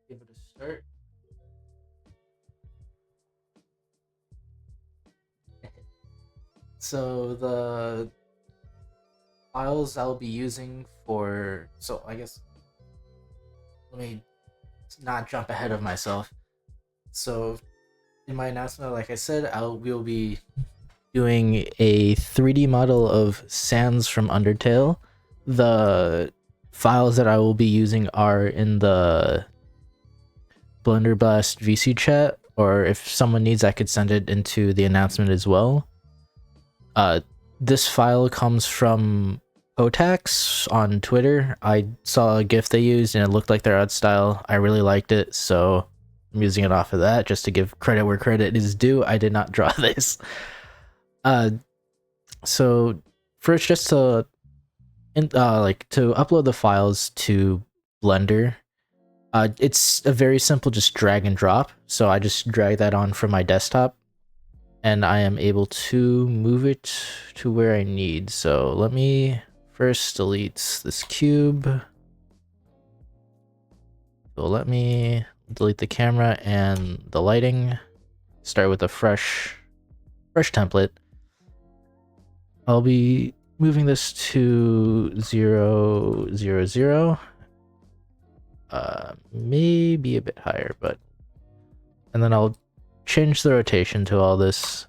give it a start. So the files I'll be using for I guess let me not jump ahead of myself. So in my announcement, like I said, we'll be doing a 3D model of Sans from Undertale. The files that I will be using are in the Blender Blast VC chat, or if someone needs, I could send it into the announcement as well. This file comes from Poetax on Twitter. I saw a GIF they used and it looked like their art style. I really liked it, so I'm using it off of that just to give credit where credit is due. I did not draw this. So first, just to to upload the files to Blender, it's a very simple just drag and drop. So I just drag that on from my desktop and I am able to move it to where I need. So let me first delete this cube. So let me delete the camera and the lighting. Start with a fresh template. I'll be moving this to 0, 0, 0. Maybe a bit higher, and then I'll change the rotation to all this.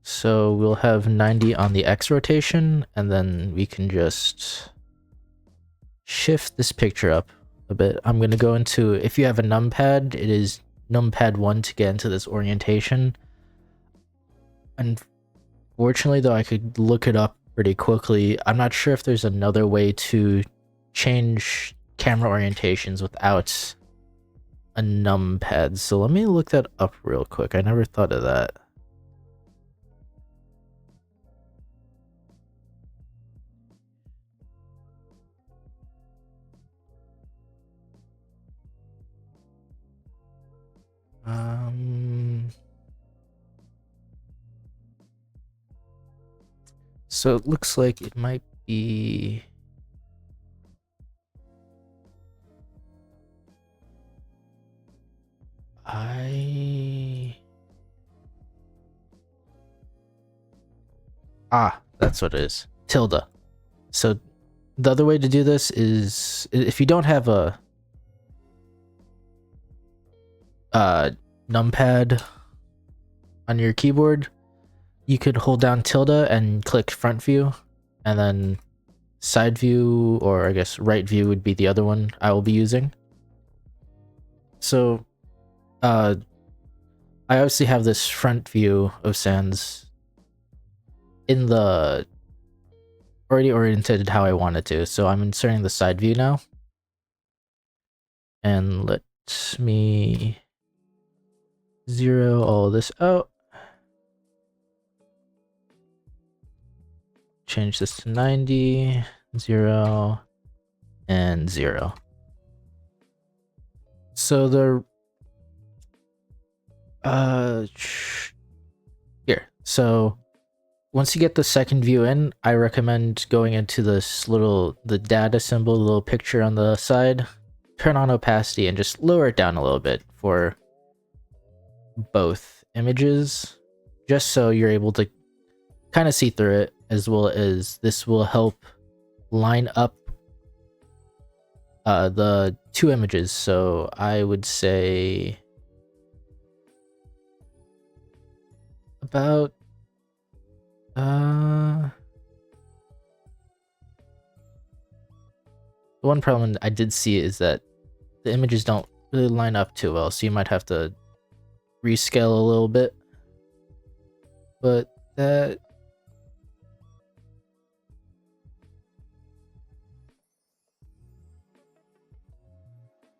So we'll have 90 on the X rotation, and then we can just shift this picture up a bit. I'm going to go into, if you have a numpad, it is numpad 1 to get into this orientation. Unfortunately, though, I could look it up pretty quickly. I'm not sure if there's another way to change camera orientations without a numpad. So let me look that up real quick. I never thought of that. So it looks like it might be that's what it is. Tilde. So the other way to do this is if you don't have a numpad on your keyboard, you could hold down tilde and click front view, and then side view, or I guess right view would be the other one I will be using. So I obviously have this front view of Sans in the already oriented how I want it to. So I'm inserting the side view now. And let me zero all this out. Change this to 90, 0, and 0. So the here. So once you get the second view in, I recommend going into this the data symbol, the little picture on the side, turn on opacity and just lower it down a little bit for both images, just so you're able to kind of see through it, as well as this will help line up the two images. So I would say about the one problem I did see is that the images don't really line up too well, so you might have to rescale a little bit, but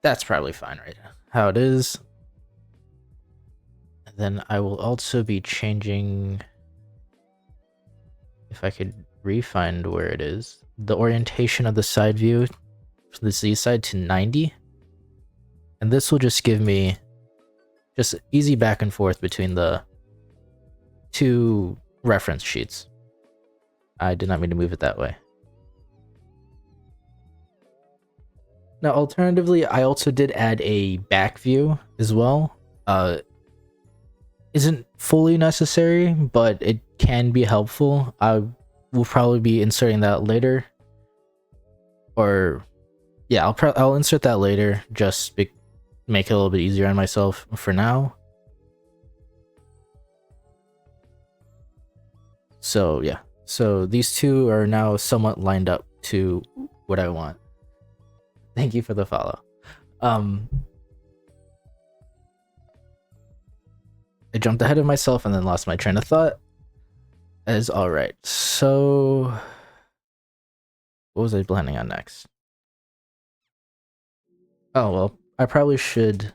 that's probably fine right now, how it is. And then I will also be changing, if I could re-find where it is, the orientation of the side view from the Z side to 90. And this will just give me just easy back and forth between the two reference sheets. I did not mean to move it that way. Now, alternatively, I also did add a back view as well. Isn't fully necessary, but it can be helpful. I will probably be inserting that later, or yeah, I'll insert that later. Just make it a little bit easier on myself for now. So yeah, so these two are now somewhat lined up to what I want. Thank you for the follow. I jumped ahead of myself and then lost my train of thought. That is all right. So what was I planning on next? Oh, well, I probably should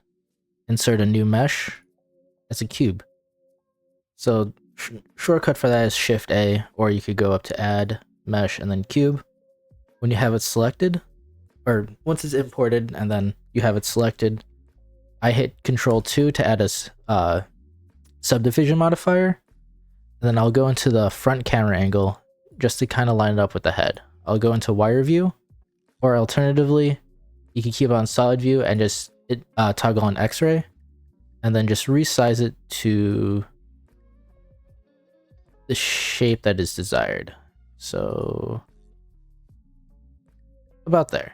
insert a new mesh as a cube. So shortcut for that is Shift A, or you could go up to Add, Mesh, and then Cube. When you have it selected, or once it's imported and then you have it selected, I hit Control 2 to add a subdivision modifier. And then I'll go into the front camera angle just to kind of line it up with the head. I'll go into wire view, or alternatively, you can keep on solid view and just toggle on X-ray, and then just resize it to the shape that is desired. So about there.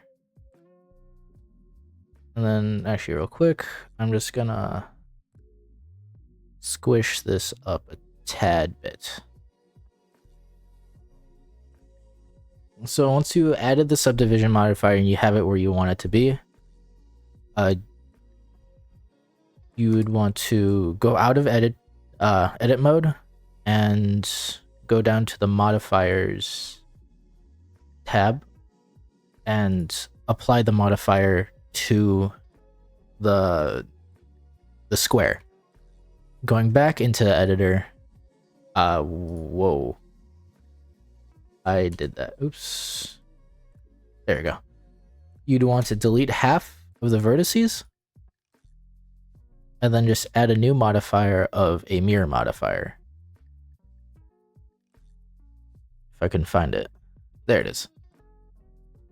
And then actually real quick, I'm just gonna squish this up a tad bit. So once you added the subdivision modifier and you have it where you want it to be, you would want to go out of edit mode and go down to the modifiers tab and apply the modifier to the square. Going back into the editor, whoa, I did that. Oops. There we go. You'd want to delete half of the vertices and then just add a new modifier of a mirror modifier. If I can find it. There it is.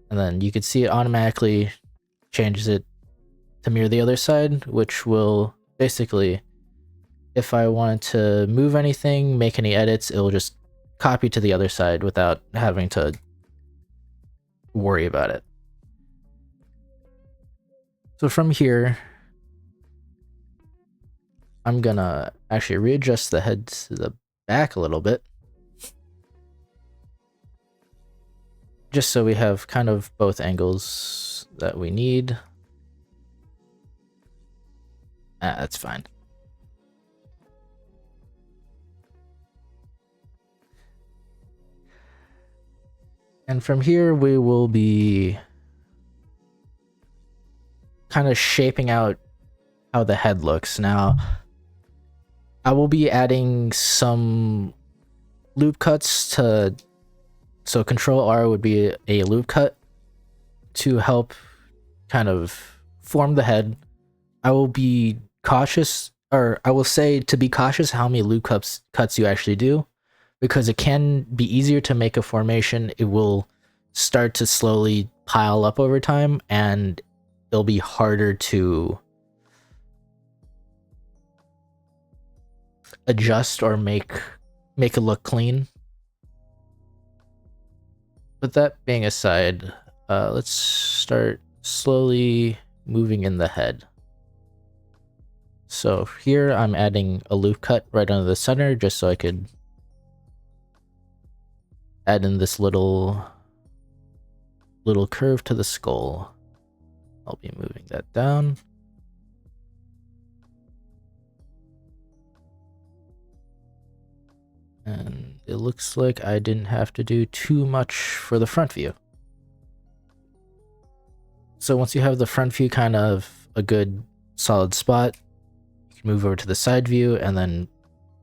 And then you can see it automatically changes it to mirror the other side, which will basically, if I wanted to move anything, make any edits, it'll just copy to the other side without having to worry about it. So from here, I'm gonna actually readjust the head to the back a little bit, just so we have kind of both angles that we need. That's fine. And from here, we will be kind of shaping out how the head looks. Now, I will be adding some loop cuts to, so Control R would be a loop cut to help kind of form the head. I will be cautious, or I will say to be cautious how many loop cuts you actually do, because it can be easier to make a formation. It will start to slowly pile up over time, and it'll be harder to adjust or make it look clean. With that being aside, let's start slowly moving in the head. So here I'm adding a loop cut right under the center just so I could add in this little curve to the skull. I'll be moving that down. And it looks like I didn't have to do too much for the front view. So once you have the front view kind of a good solid spot, you can move over to the side view and then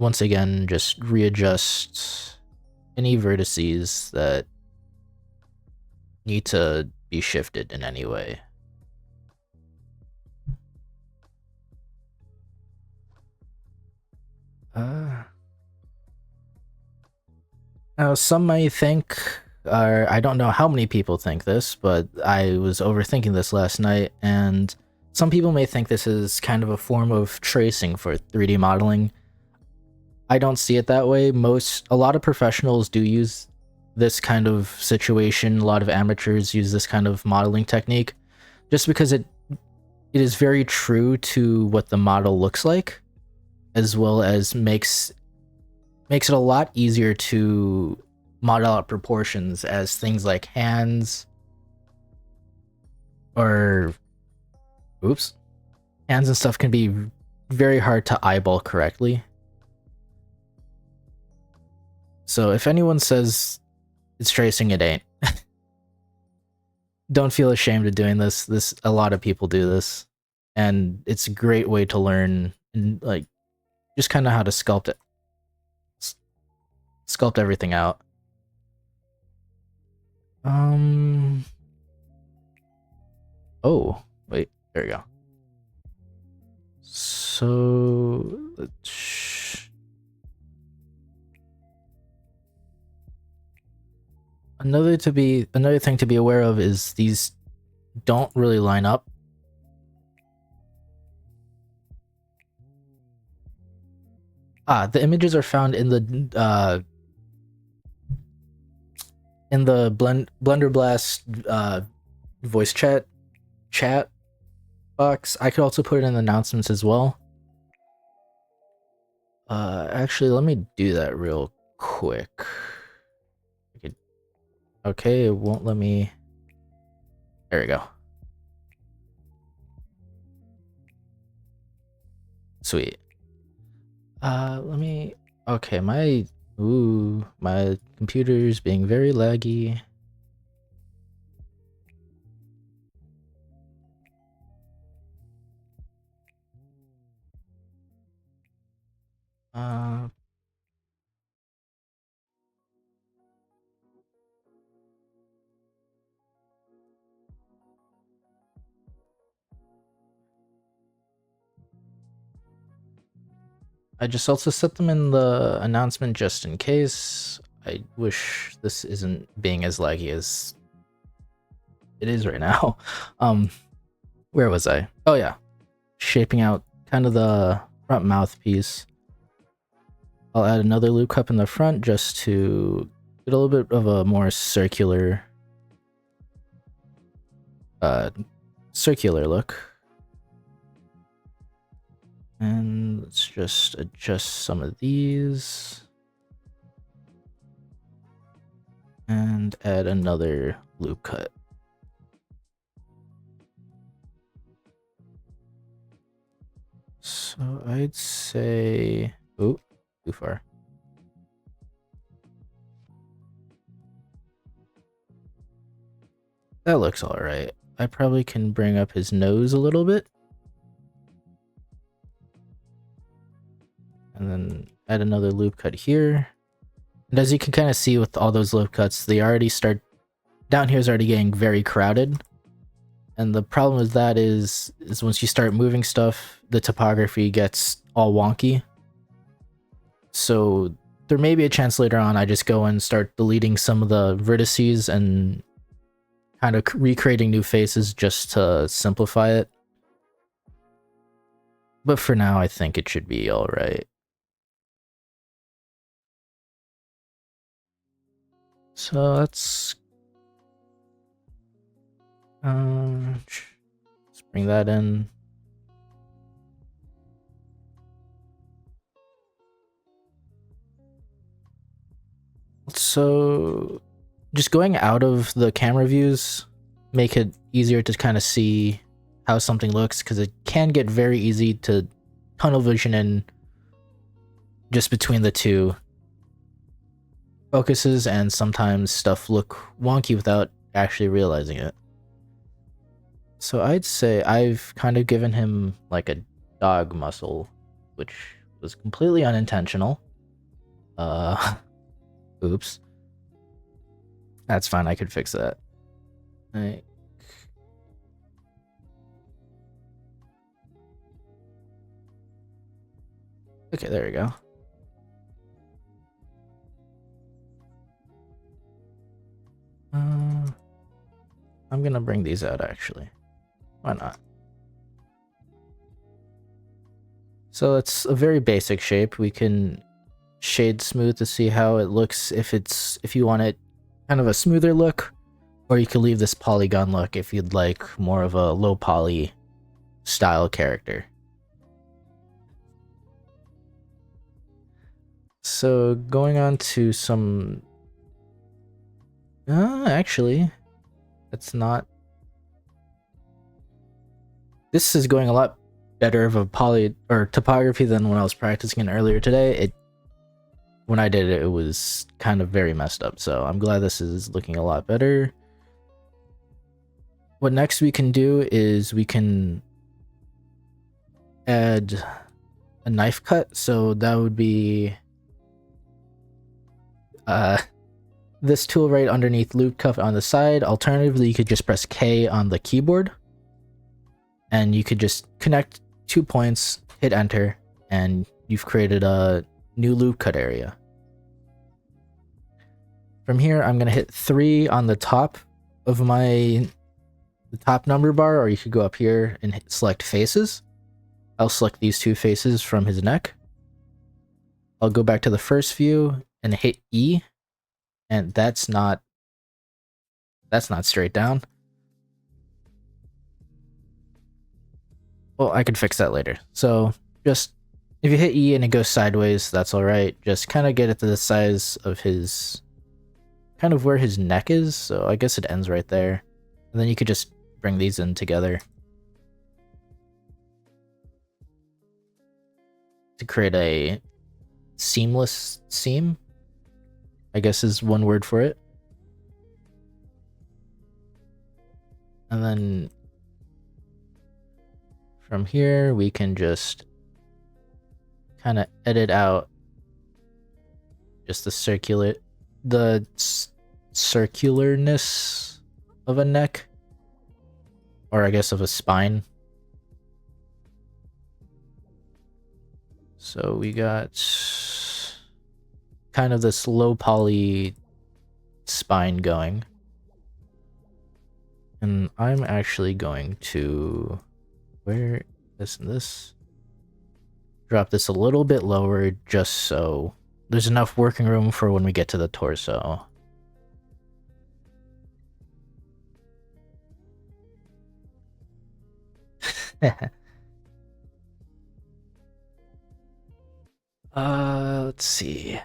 once again just readjust any vertices that need to be shifted in any way. Now some might think or I don't know how many people think this, but I was overthinking this last night, and some people may think this is kind of a form of tracing for 3D modeling. I don't see it that way. A lot of professionals do use this kind of situation. A lot of amateurs use this kind of modeling technique just because it is very true to what the model looks like, as well as makes it a lot easier to model out proportions, as things like hands or hands and stuff can be very hard to eyeball correctly. So if anyone says it's tracing, it ain't. Don't feel ashamed of doing this. A lot of people do this, and it's a great way to learn and like just kind of how to sculpt everything out. Oh, wait, there we go. So another thing to be aware of is these don't really line up. The images are found in the Blender Blast voice chat box. I could also put it in the announcements as well. Actually, let me do that real quick. Okay, it won't let me. There we go. Sweet. Let me. Okay, my computer's being very laggy. I just also set them in the announcement just in case. I wish this isn't being as laggy as it is right now. Where was I? Oh yeah, shaping out kind of the front mouthpiece. I'll add another loop cup in the front just to get a little bit of a more circular look. And let's just adjust some of these. And add another loop cut. So I'd say... Oh, too far. That looks alright. I probably can bring up his nose a little bit. And then add another loop cut here. And as you can kind of see with all those loop cuts, they already start... Down here is already getting very crowded. And the problem with that is once you start moving stuff, the topography gets all wonky. So there may be a chance later on I just go and start deleting some of the vertices and kind of recreating new faces just to simplify it. But for now, I think it should be alright. So let's bring that in. So just going out of the camera views make it easier to kind of see how something looks, because it can get very easy to tunnel vision in just between the two focuses, and sometimes stuff look wonky without actually realizing it. So I'd say I've kind of given him like a dog muscle, which was completely unintentional. Oops. That's fine, I could fix that. Right. Okay, there we go. I'm gonna bring these out actually. Why not? So it's a very basic shape. We can shade smooth to see how it looks if you want it kind of a smoother look, or you can leave this polygon look if you'd like more of a low poly style character. So going on to some actually that's not, this is going a lot better of a poly or topography than when I was practicing it earlier today. When I did it, it was kind of very messed up, so I'm glad this is looking a lot better. What next we can do is we can add a knife cut, so that would be this tool right underneath loop cut on the side. Alternatively, you could just press K on the keyboard, and you could just connect 2 points, hit enter, and you've created a new loop cut area. From here, I'm going to hit 3 on the top of the top number bar, or you could go up here and select faces. I'll select these 2 faces from his neck. I'll go back to the first view and hit E, and that's not straight down. Well, I can fix that later. So just if you hit E and it goes sideways, that's all right. Just kind of get it to the size of his, kind of where his neck is. So I guess it ends right there. And then you could just bring these in together to create a seamless seam, I guess is one word for it. And then from here, we can just kind of edit out just the circularness of a neck, or I guess of a spine. So we got kind of this low poly spine going. And I'm actually going to, where this and this, drop this a little bit lower just so there's enough working room for when we get to the torso. Let's see.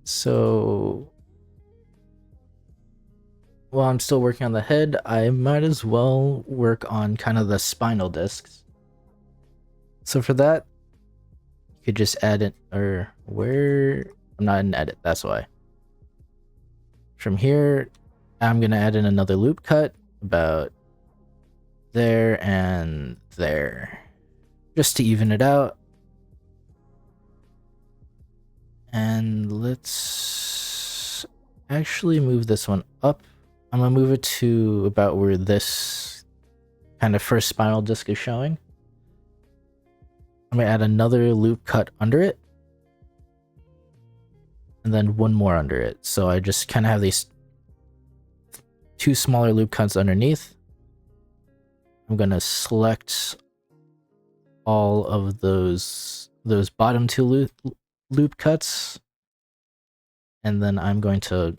So while I'm still working on the head, I might as well work on kind of the spinal discs. So for that, you could just add it, or where, I'm not in edit, that's why. From here, I'm gonna add in another loop cut about there and there, just to even it out. And let's actually move this one up. I'm gonna move it to about where this kind of first spinal disc is showing. I'm gonna add another loop cut under it, and then one more under it. So I just kind of have these 2 smaller loop cuts underneath. I'm gonna select all of those bottom 2 loop cuts, and then I'm going to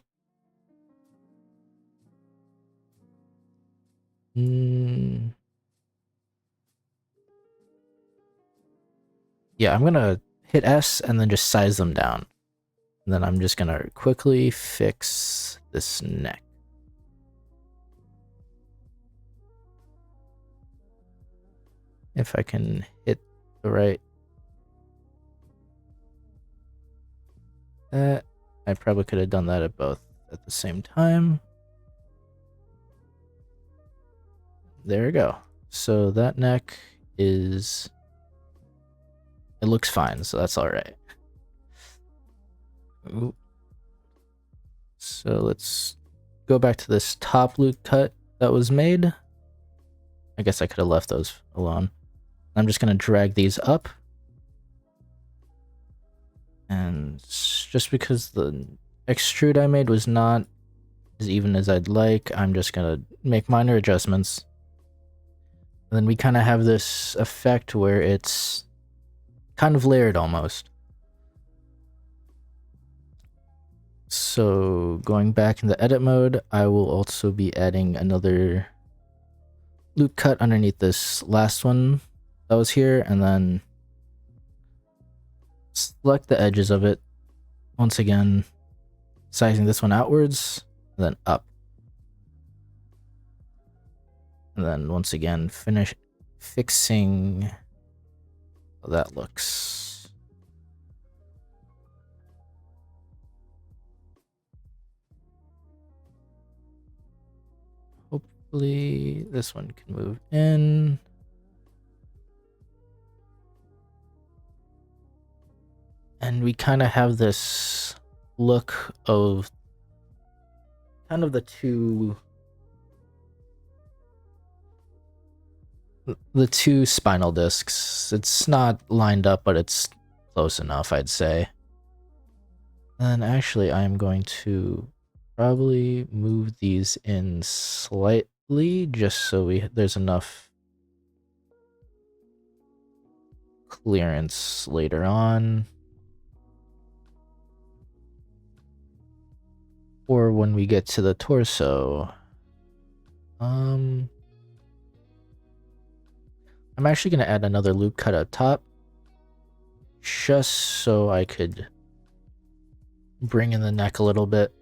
yeah, I'm gonna hit S and then just size them down. And then I'm just gonna quickly fix this neck. If I can hit the right, that, I probably could have done that at both at the same time. There we go. So that neck is, it looks fine, so that's all right. Ooh. So let's go back to this top loop cut that was made. I guess I could have left those alone. I'm just going to drag these up. And just because the extrude I made was not as even as I'd like. I'm just gonna make minor adjustments. And then we kind of have this effect where it's kind of layered almost. So going back in the edit mode, I will also be adding another loop cut underneath this last one that was here, and then select the edges of it. Once again, sizing this one outwards, and then up. And then once again, finish fixing how that looks. Hopefully this one can move in. And we kind of have this look of kind of the two spinal discs. It's not lined up, but it's close enough, I'd say. And actually, I'm going to probably move these in slightly just so there's enough clearance later on. Or when we get to the torso. I'm actually going to add another loop cut up top, just so I could bring in the neck a little bit.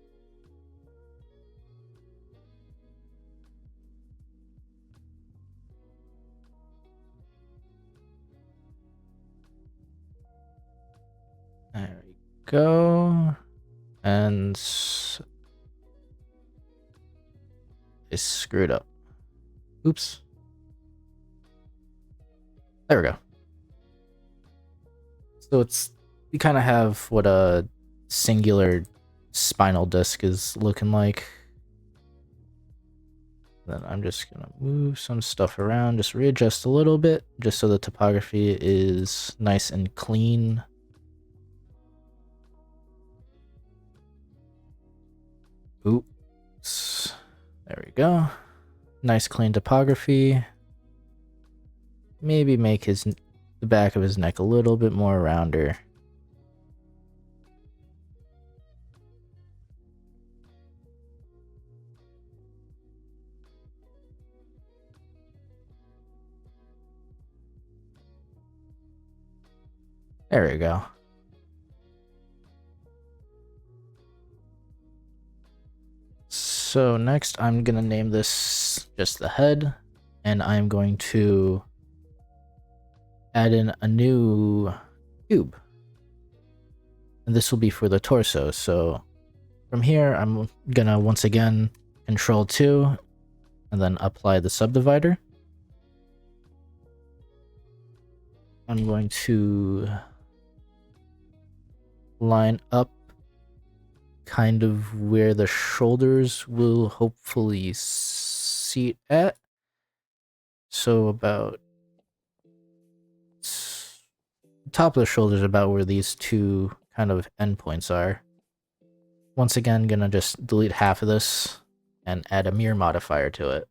There we go. And it's screwed up. Oops. There we go. So we kind of have what a singular spinal disc is looking like. Then I'm just gonna move some stuff around, just readjust a little bit, just so the topography is nice and clean. Oops. There we go. Nice clean topography. Maybe make the back of his neck a little bit more rounder. There we go. So next I'm gonna name this just the head, and I'm going to add in a new cube. And this will be for the torso. So from here, I'm gonna once again Control 2 and then apply the subdivider. I'm going to line up kind of where the shoulders will hopefully seat at. So about top of the shoulders, about where these two kind of endpoints are. Once again, gonna just delete half of this and add a mirror modifier to it.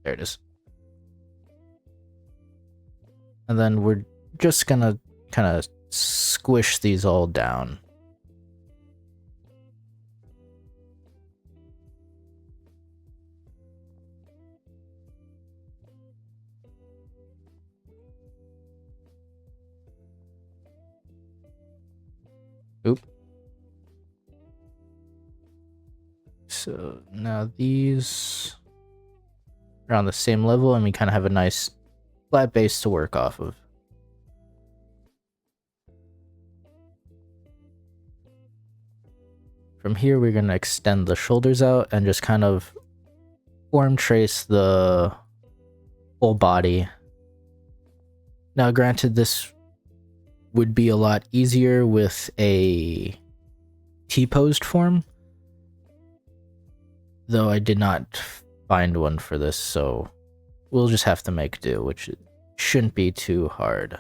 There it is. And then we're just gonna kind of squish these all down. Oop. So now these are on the same level, and we kind of have a nice flat base to work off of. From here, we're going to extend the shoulders out and just kind of form trace the whole body. Now, granted, this would be a lot easier with a T-posed form, though I did not find one for this, so we'll just have to make do, which shouldn't be too hard.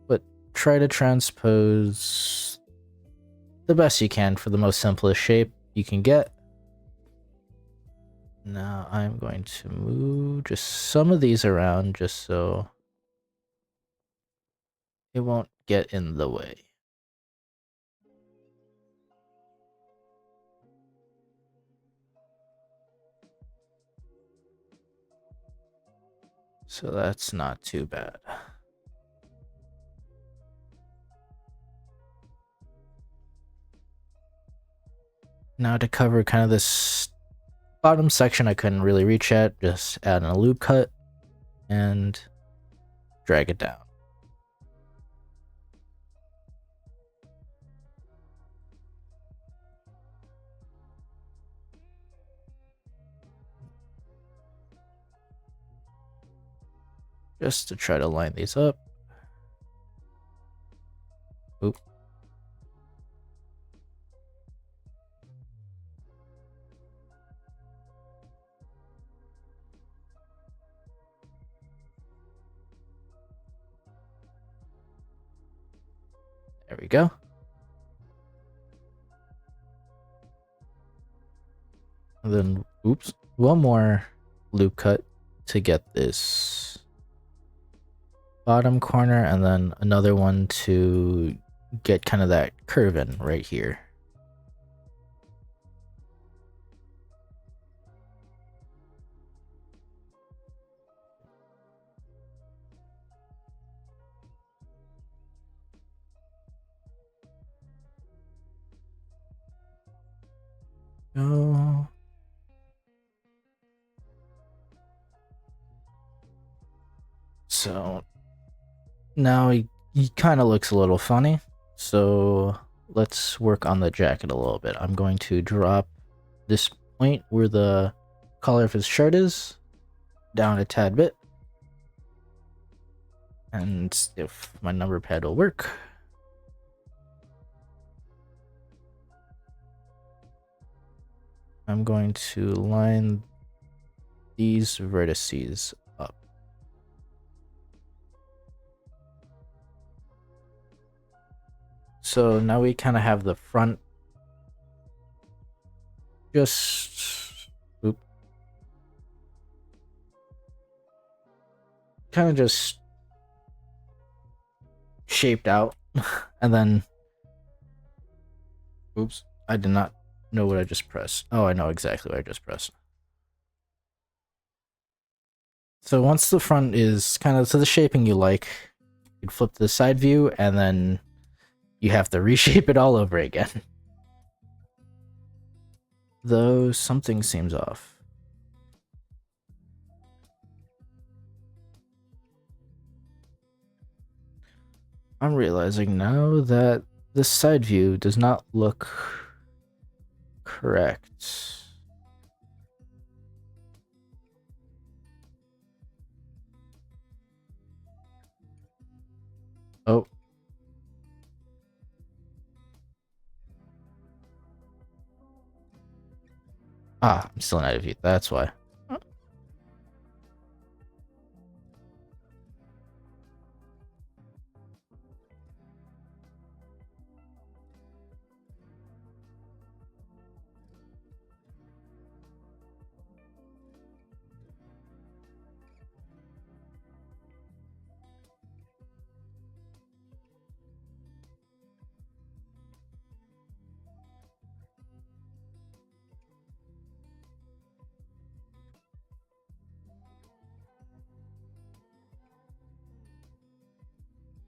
But try to transpose the best you can for the most simplest shape you can get. Now I'm going to move just some of these around just so it won't get in the way. So that's not too bad. Now to cover kind of this bottom section I couldn't really reach at, just add in a loop cut and drag it down. Just to try to line these up. Oop. There we go. And then, oops, one more loop cut to get this bottom corner, and then another one to get kind of that curve in right here. Go. So now he kind of looks a little funny. So let's work on the jacket a little bit. I'm going to drop this point where the collar of his shirt is down a tad bit. And if my number pad will work. I'm going to line these vertices up. So now we kind of have the front just, oop, kind of just shaped out. And then, oops, I did not know what I just pressed. Oh, I know exactly what I just pressed. So once the front is kind of to the shaping you like, you'd flip to the side view and then you have to reshape it all over again. Though something seems off. I'm realizing now that this side view does not look correct. Oh. Ah, I'm still in out of view. That's why.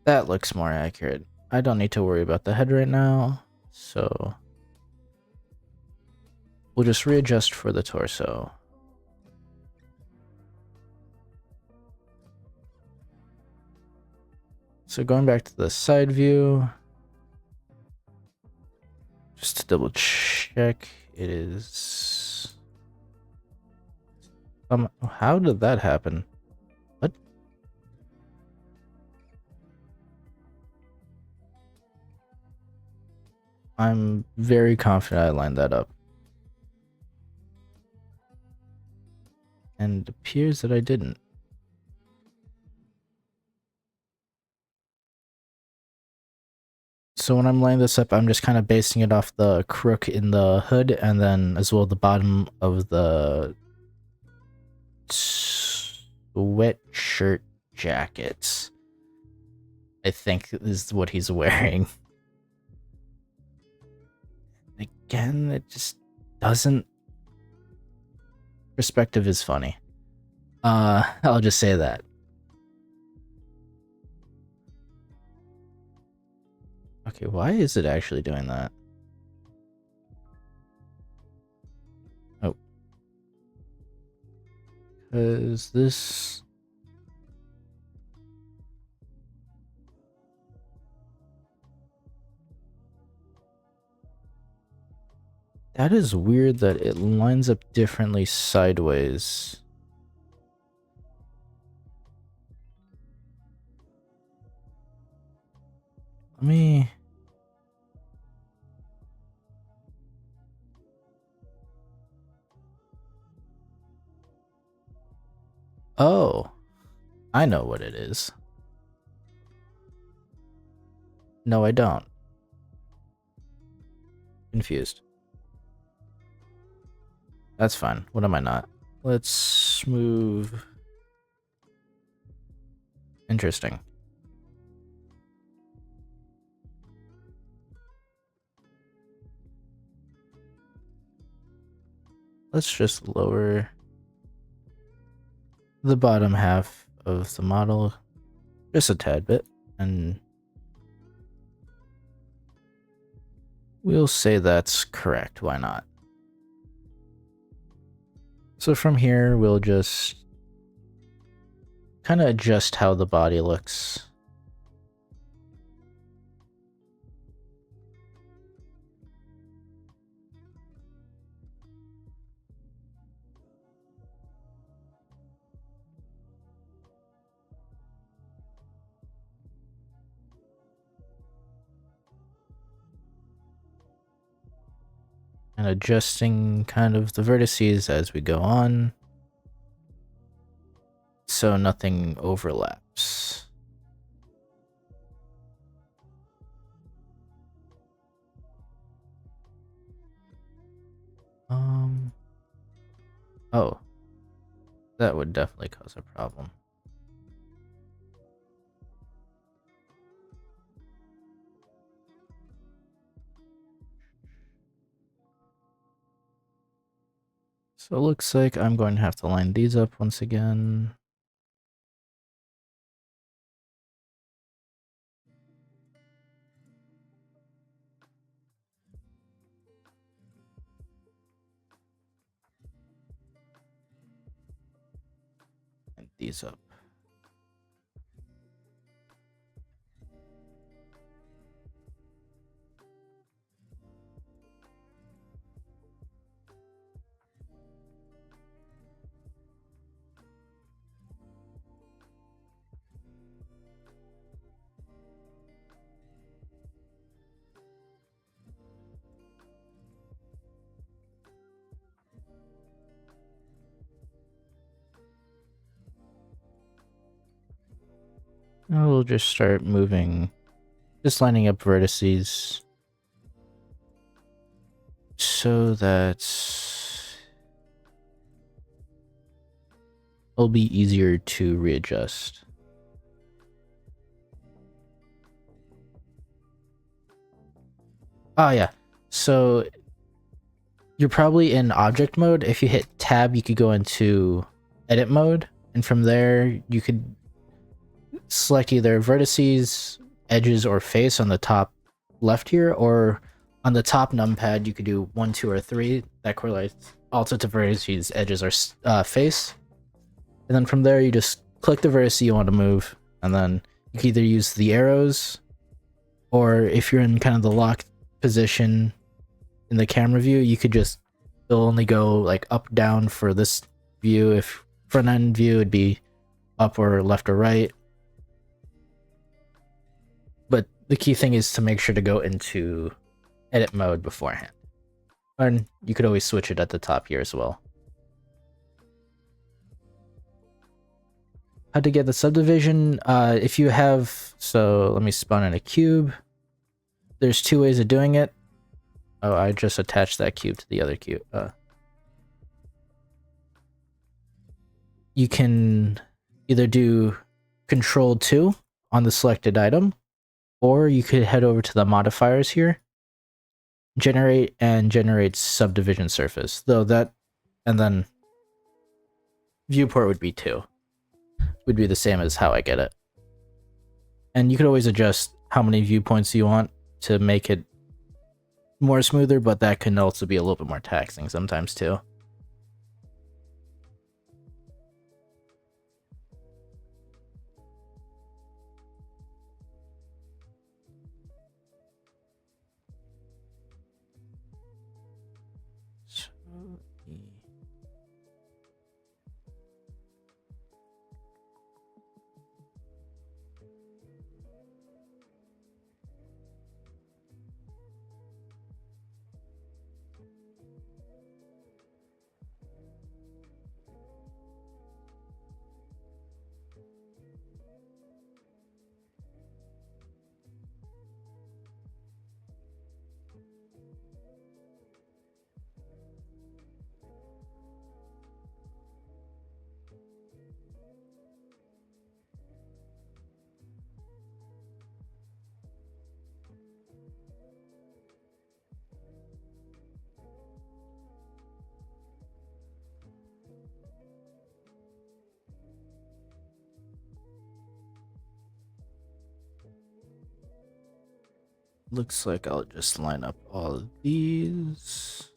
That looks more accurate. I don't need to worry about the head right now, so we'll just readjust for the torso. So going back to the side view, just to double check, it is... how did that happen? What? I'm very confident I lined that up. And it appears that I didn't. So when I'm laying this up, I'm just kind of basing it off the crook in the hood and then as well the bottom of the sweatshirt jacket. I think is what he's wearing. Again, it just doesn't... Perspective is funny. I'll just say that. Okay, why is it actually doing that? Oh. Because this... That is weird that it lines up differently sideways. Let me... Oh, I know what it is. No, I don't. Confused. That's fine. What am I not? Let's move... Interesting. Let's just lower the bottom half of the model just a tad bit, and we'll say that's correct. Why not? So from here, we'll just kind of adjust how the body looks. And adjusting kind of the vertices as we go on, so nothing overlaps. Oh, that would definitely cause a problem. So it looks like I'm going to have to line these up once again. And these up. Now we'll just start moving, just lining up vertices so that it'll be easier to readjust. Oh yeah, so you're probably in object mode. If you hit tab, you could go into edit mode, and from there you could select either vertices, edges, or face on the top left here, or on the top numpad you could do 1, 2, or 3. That correlates also to vertices, edges, or face. And then from there you just click the vertex you want to move, and then you can either use the arrows, or if you're in kind of the locked position in the camera view, you could just, it'll only go like up, down for this view. If front end view, it'd be up or left or right. But the key thing is to make sure to go into edit mode beforehand. And you could always switch it at the top here as well. How to get the subdivision, if you have, so let me spawn in a cube. there's two ways of doing it. Oh, I just attached that cube to the other cube. You can either do Control 2 on the selected item, or you could head over to the modifiers here, generate and generate subdivision surface. Though that, and then viewport would be 2. Would be the same as how I get it. And you could always adjust how many viewpoints you want to make it more smoother, but that can also be a little bit more taxing sometimes too. Looks like I'll just line up all of these.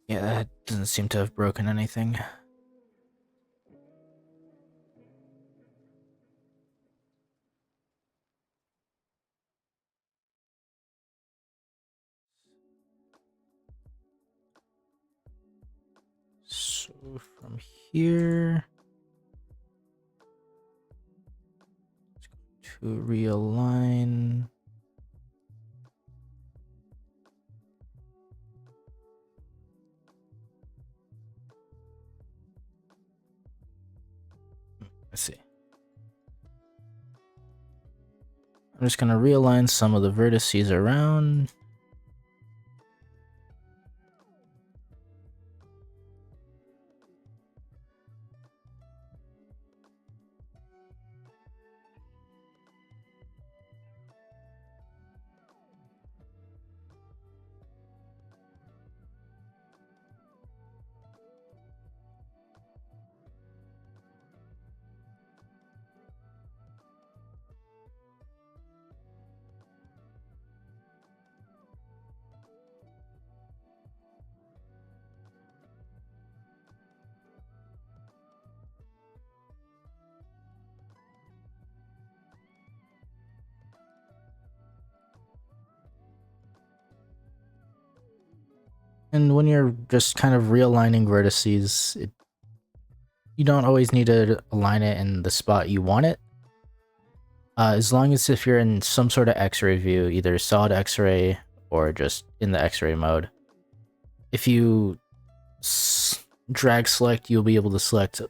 Yeah, that doesn't seem to have broken anything. So from here to realign. Let's see. I'm just going to realign some of the vertices around. And when you're just kind of realigning vertices, you don't always need to align it in the spot you want it. As long as if you're in some sort of X-ray view, either solid X-ray or just in the X-ray mode, if you drag select, you'll be able to select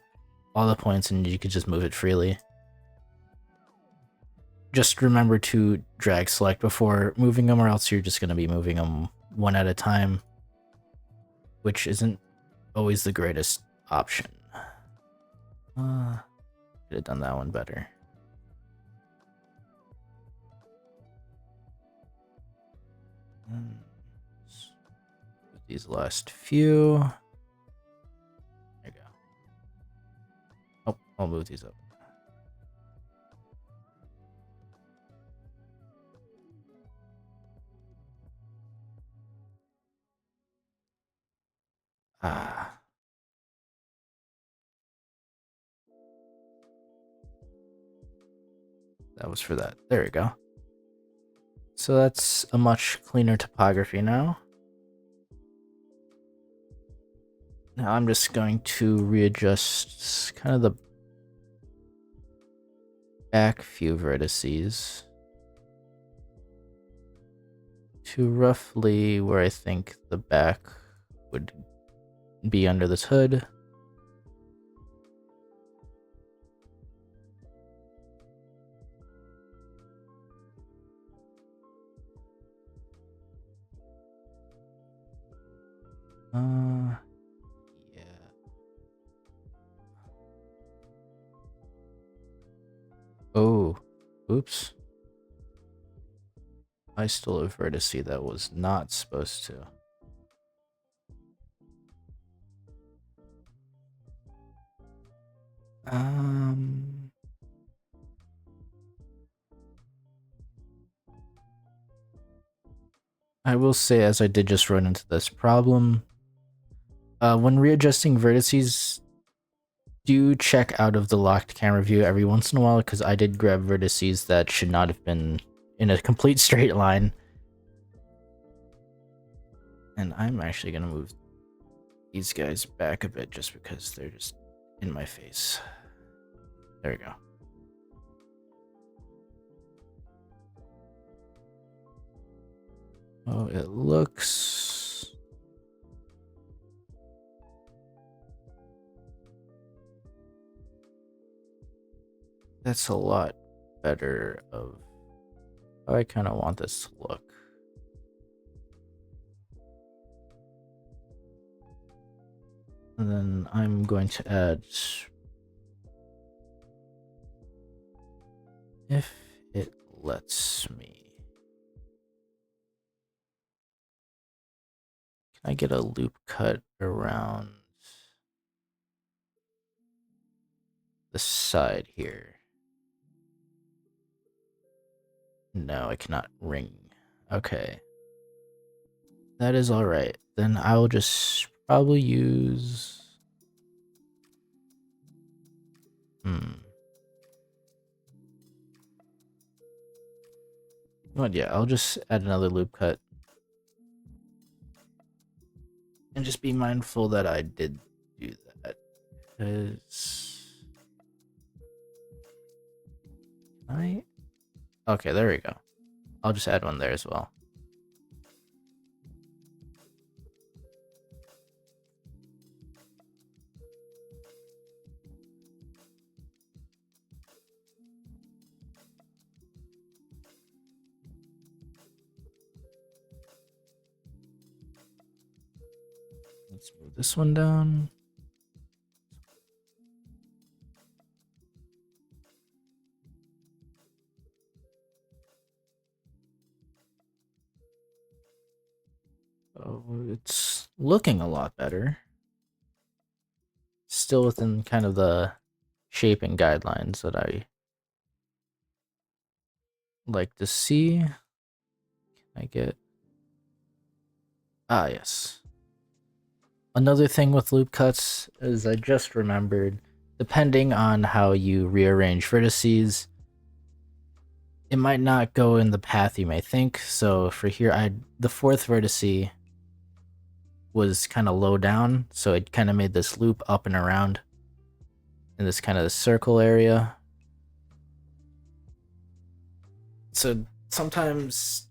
all the points and you can just move it freely. Just remember to drag select before moving them, or else you're just going to be moving them one at a time, which isn't always the greatest option. Could have done that one better. These last few. There you go. Oh, I'll move these up. That was for that. There we go. So that's a much cleaner topography now. Now I'm just going to readjust kind of the back few vertices to roughly where I think the back would be under this hood. Yeah. Oh, oops. I stole a vertice that was not supposed to. Um, I will say, as I did just run into this problem, when readjusting vertices, do check out of the locked camera view every once in a while, because I did grab vertices that should not have been in a complete straight line. And I'm actually going to move these guys back a bit just because they're just in my face. There we go. Oh, it looks... That's a lot better of how I kind of want this to look. And then I'm going to add, if it lets me, can I get a loop cut around the side here? No, I cannot ring. Okay. That is alright. Then I will just probably use... But yeah, I'll just add another loop cut. And just be mindful that I did do that. Because... Okay, there we go. I'll just add one there as well. Let's move this one down. Oh, it's looking a lot better. Still within kind of the shaping guidelines that I like to see. Can I get... Ah, yes. Another thing with loop cuts is I just remembered, depending on how you rearrange vertices, it might not go in the path you may think. So for here, the fourth vertice was kind of low down, so it kind of made this loop up and around in this kind of circle area. So sometimes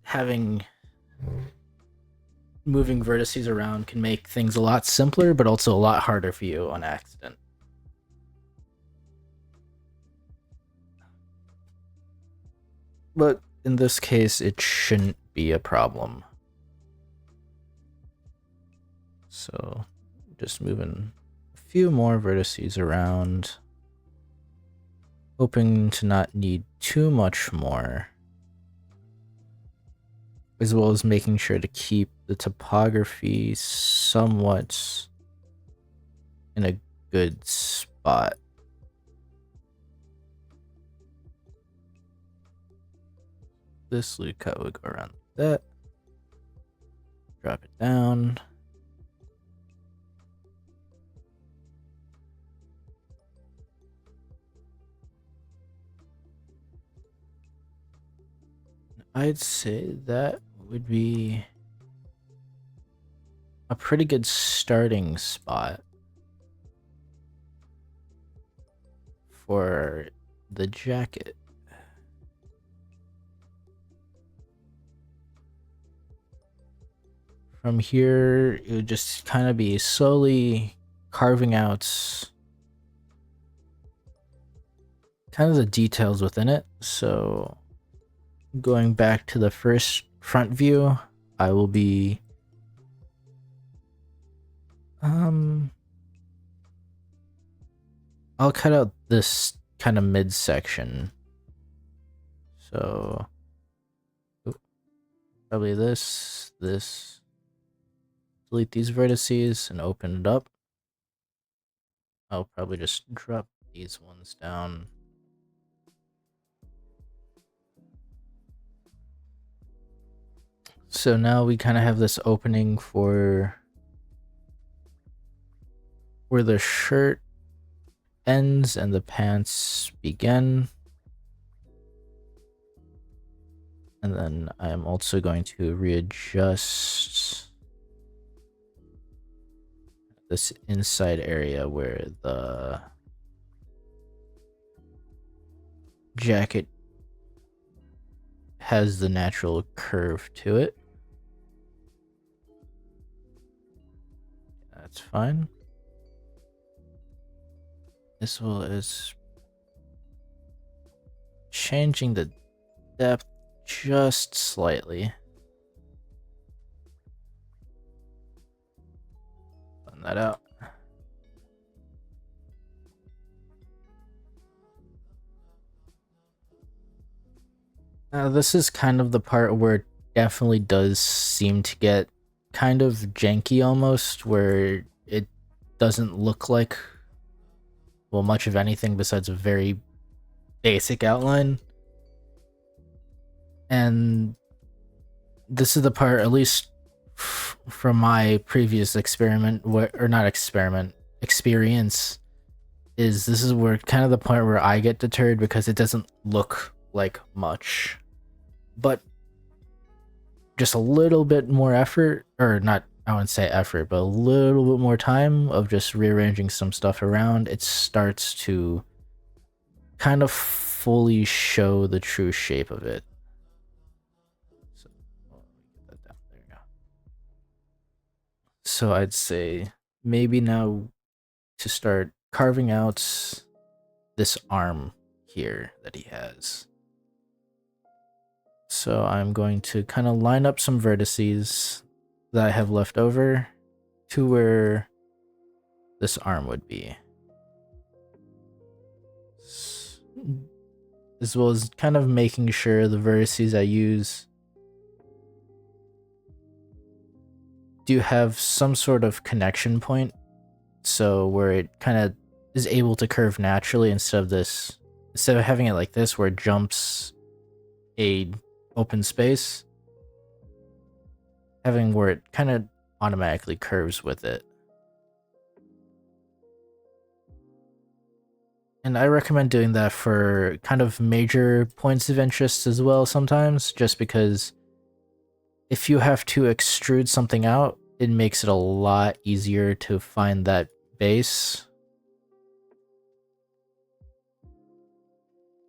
moving vertices around can make things a lot simpler, but also a lot harder for you on accident. But in this case, it shouldn't be a problem. So just moving a few more vertices around, hoping to not need too much more, as well as making sure to keep the topography somewhat in a good spot. This loop cut would go around that. Drop it down. I'd say that would be a pretty good starting spot for the jacket. From here, it would just kind of be slowly carving out kind of the details within it. So going back to the first front view, I will be I'll cut out this kind of midsection. So probably this. Delete these vertices and open it up. I'll probably just drop these ones down. So now we kind of have this opening for where the shirt ends and the pants begin. And then I'm also going to readjust this inside area where the jacket has the natural curve to it. That's fine. As well as changing the depth just slightly. Blend that out. Now this is kind of the part where it definitely does seem to get kind of janky almost, where it doesn't look like, well, much of anything besides a very basic outline. And this is the part, at least from my previous experience, is this is where kind of the point where I get deterred because it doesn't look like much. But just a little bit more effort, or not, I wouldn't say effort, but a little bit more time of just rearranging some stuff around, it starts to kind of fully show the true shape of it. So, get that down. There you go. So I'd say maybe now to start carving out this arm here that he has. So I'm going to kind of line up some vertices that I have left over to where this arm would be. As well as kind of making sure the vertices I use do have some sort of connection point, so where it kind of is able to curve naturally instead of having it like this where it jumps a open space, having where it kind of automatically curves with it. And I recommend doing that for kind of major points of interest as well sometimes, just because if you have to extrude something out, it makes it a lot easier to find that base.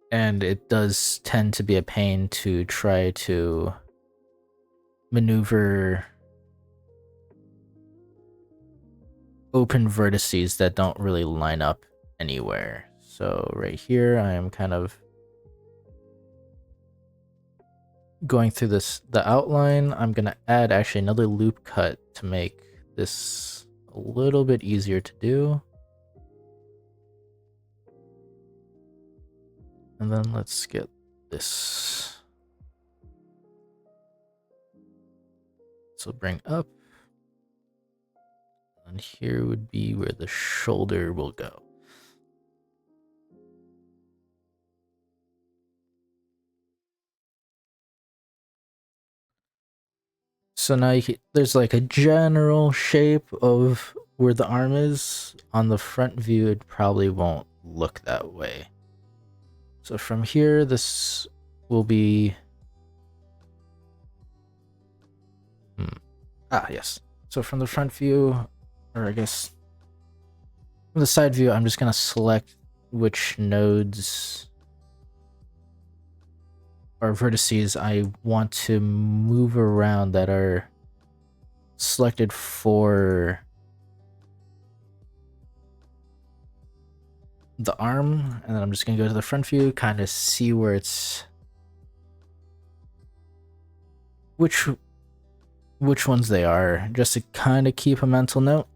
And it does tend to be a pain to try to maneuver open vertices that don't really line up anywhere. So right here, I am kind of going through the outline. I'm going to add actually another loop cut to make this a little bit easier to do. And then let's get this. So bring up. And here would be where the shoulder will go. So now there's like a general shape of where the arm is. On the front view, it probably won't look that way. So from here, this will be... yes. So from the front view, or I guess from the side view, I'm just going to select which nodes or vertices I want to move around that are selected for the arm, and then I'm just gonna go to the front view, kind of see where it's which ones they are, just to kind of keep a mental note.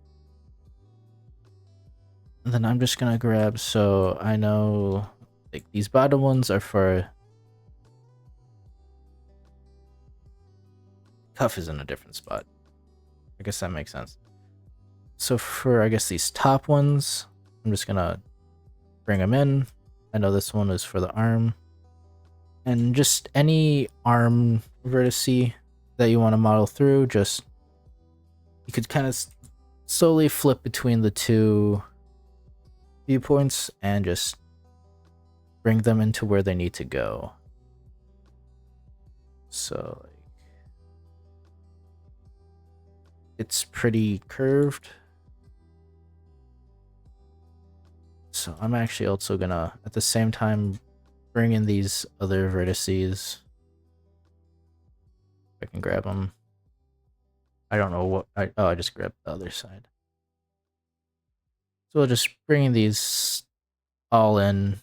And then I'm just gonna grab, so I know like these bottom ones are for cuff is in a different spot. I guess that makes sense. So for I guess these top ones, I'm just gonna bring them in. I know this one is for the arm. And just any arm vertice that you want to model through, just you could kind of slowly flip between the two viewpoints and just bring them into where they need to go. So like, it's pretty curved. So I'm actually also gonna at the same time bring in these other vertices. If I can grab them. I don't know what I just grabbed the other side. So we'll just bring these all in.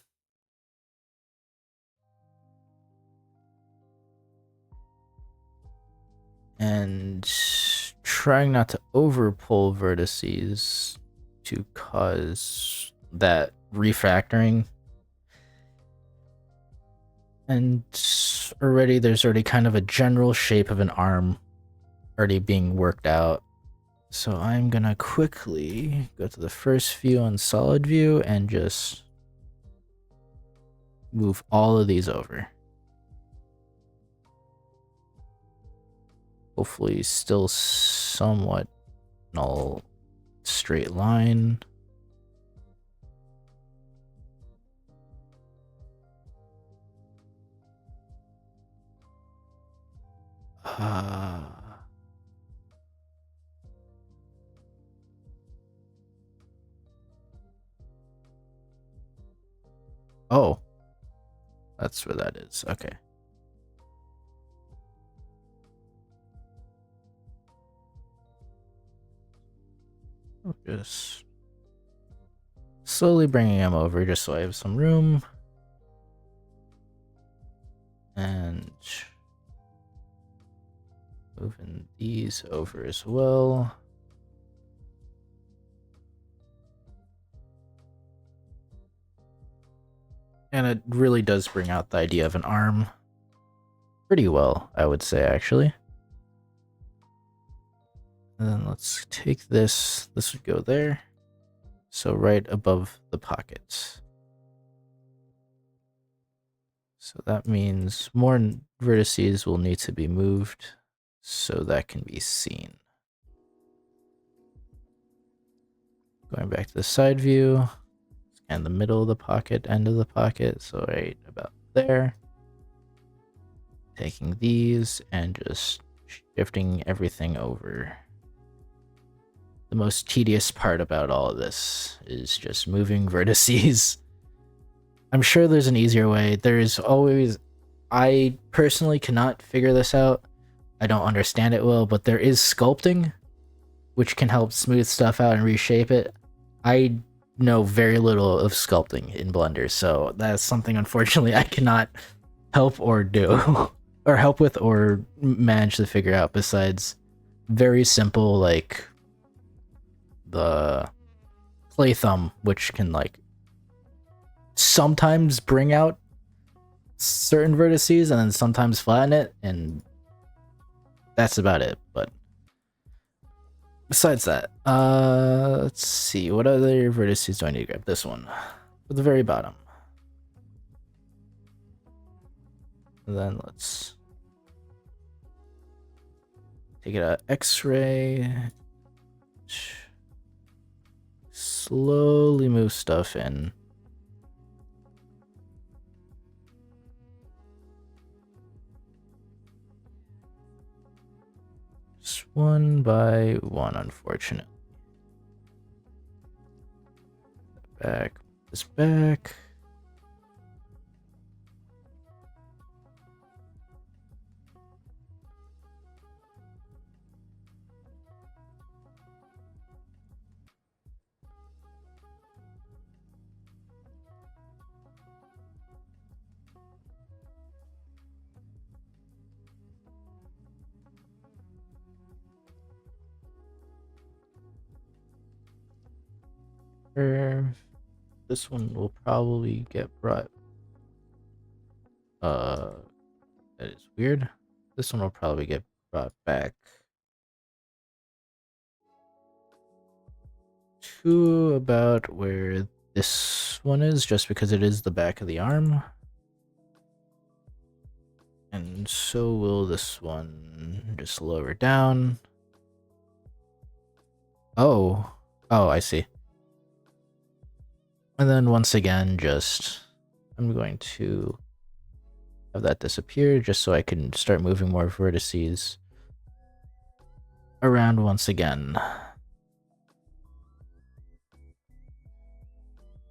And trying not to over pull vertices to cause that refactoring. And there's already kind of a general shape of an arm already being worked out. So I'm gonna quickly go to the first view on solid view and just move all of these over. Hopefully still somewhat null straight line. Oh, that's where that is. Okay. Just slowly bringing him over just so I have some room. And moving these over as well. And it really does bring out the idea of an arm pretty well, I would say, actually. And then let's take this. This would go there. So right above the pockets. So that means more vertices will need to be moved so that can be seen. Going back to the side view, and the middle of the pocket, end of the pocket, so right about there. Taking these and just shifting everything over. The most tedious part about all of this is just moving vertices. I'm sure there's an easier way. I personally cannot figure this out. I don't understand it well, but there is sculpting, which can help smooth stuff out and reshape it. I know very little of sculpting in Blender, so that's something unfortunately I cannot help or do, or help with or manage to figure out besides very simple, like the play thumb, which can like sometimes bring out certain vertices and then sometimes flatten it, and that's about it. But besides that, let's see, what other vertices do I need to grab? This one at the very bottom. And then let's take it out, X-ray. Slowly move stuff in. Just one by one, unfortunately. Back, this back. curve. This one will probably get brought. That is weird. This one will probably get brought back to about where this one is, just because it is the back of the arm. And so will this one. Just lower down. Oh, I see. And then once again, I'm going to have that disappear just so I can start moving more vertices around once again.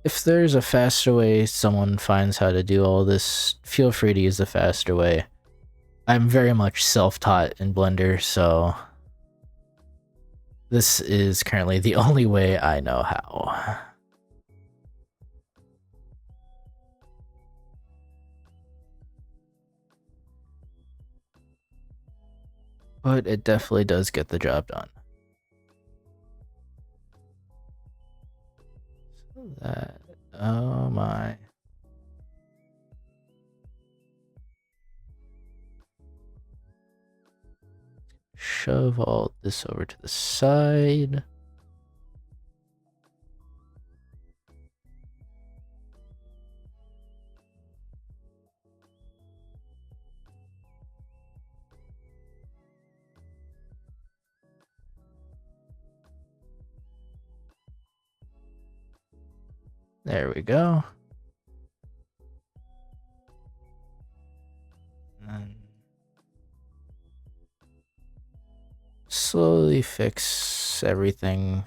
If there's a faster way someone finds how to do all this, feel free to use the faster way. I'm very much self-taught in Blender, so this is currently the only way I know how. But it definitely does get the job done. So that, oh my. Shove all this over to the side. There we go. And slowly fix everything.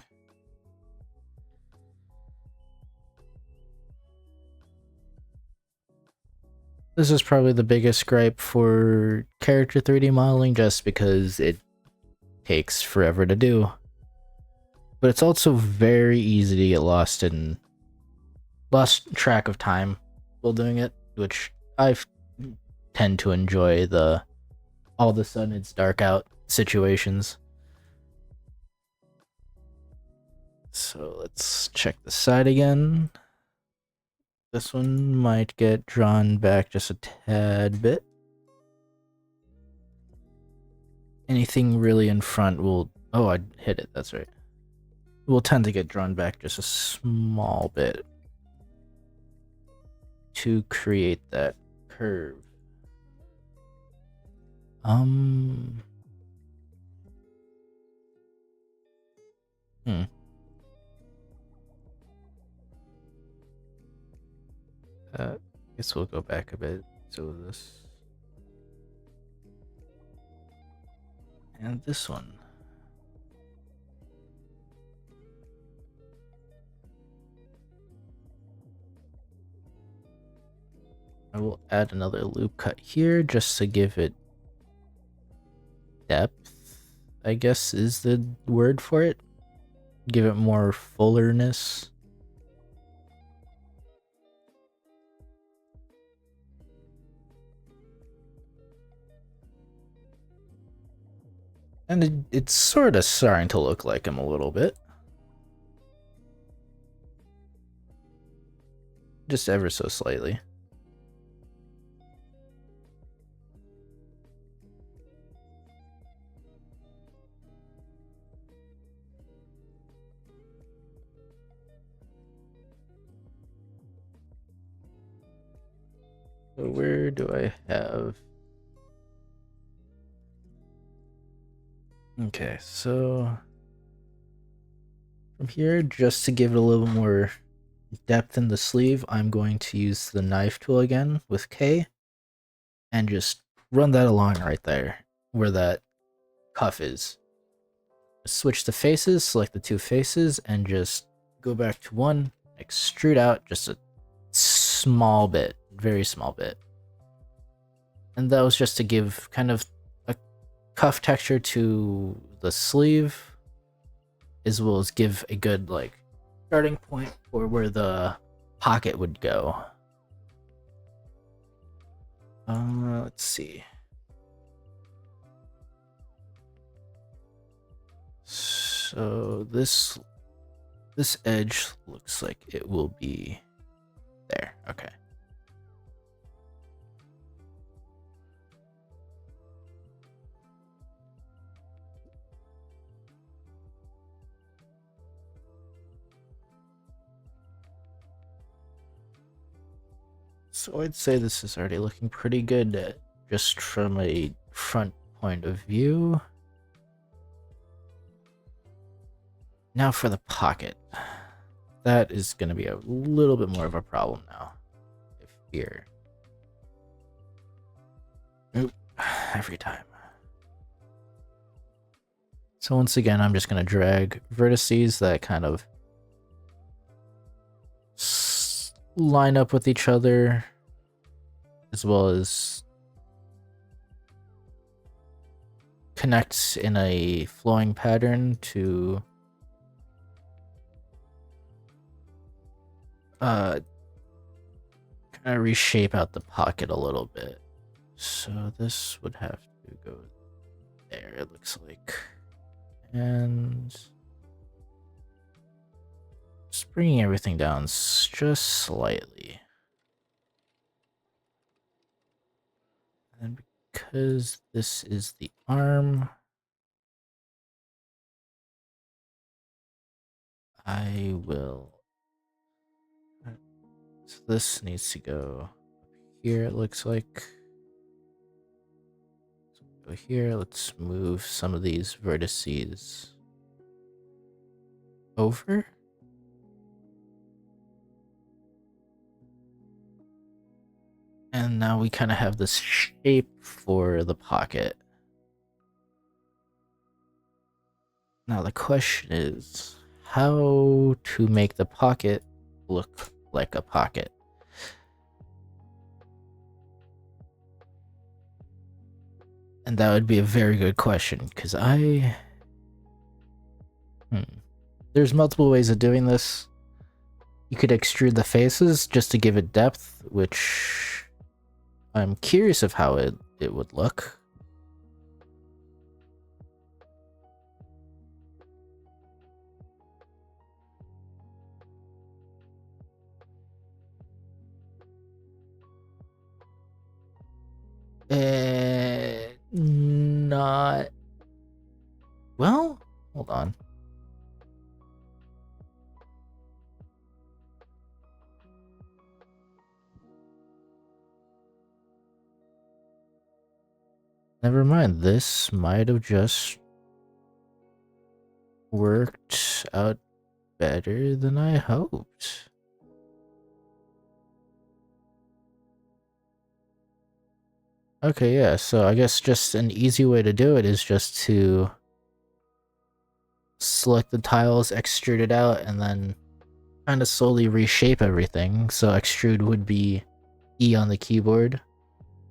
This is probably the biggest gripe for character 3D modeling, just because it takes forever to do. But it's also very easy to get lost track of time while doing it, which I tend to enjoy the all of a sudden it's dark out situations. So let's check the side again. This one might get drawn back just a tad bit. Anything really in front will... Oh, I hit it, that's right. Will tend to get drawn back just a small bit to create that curve. I guess we'll go back a bit. So this and this one. I will add another loop cut here just to give it depth, I guess is the word for it. Give it more fullerness. And it's sort of starting to look like him a little bit. Just ever so slightly. So where do I have... Okay, so from here, just to give it a little more depth in the sleeve, I'm going to use the knife tool again with K and just run that along right there where that cuff is. Switch the faces, select the two faces, and just go back to one, extrude out just a small bit, very small bit. And that was just to give kind of a cuff texture to the sleeve, as well as give a good like starting point for where the pocket would go. Let's see. So this this edge looks like it will be there. Okay. So I'd say this is already looking pretty good just from a front point of view. Now for the pocket. That is going to be a little bit more of a problem now. If here. Oop, every time. So once again, I'm just going to drag vertices that kind of line up with each other, as well as connect in a flowing pattern to kind of reshape out the pocket a little bit. So this would have to go there, it looks like. And just bringing everything down just slightly. And because this is the arm, I will... So this needs to go up here, it looks like. So go here, let's move some of these vertices over. And now we kind of have this shape for the pocket. Now the question is how to make the pocket look like a pocket. And that would be a very good question, because there's multiple ways of doing this. You could extrude the faces just to give it depth, which I'm curious of how it would look. Not... Well, hold on. Never mind, this might have just worked out better than I hoped. Okay, yeah, so I guess just an easy way to do it is just to select the tiles, extrude it out, and then kind of slowly reshape everything. So extrude would be E on the keyboard,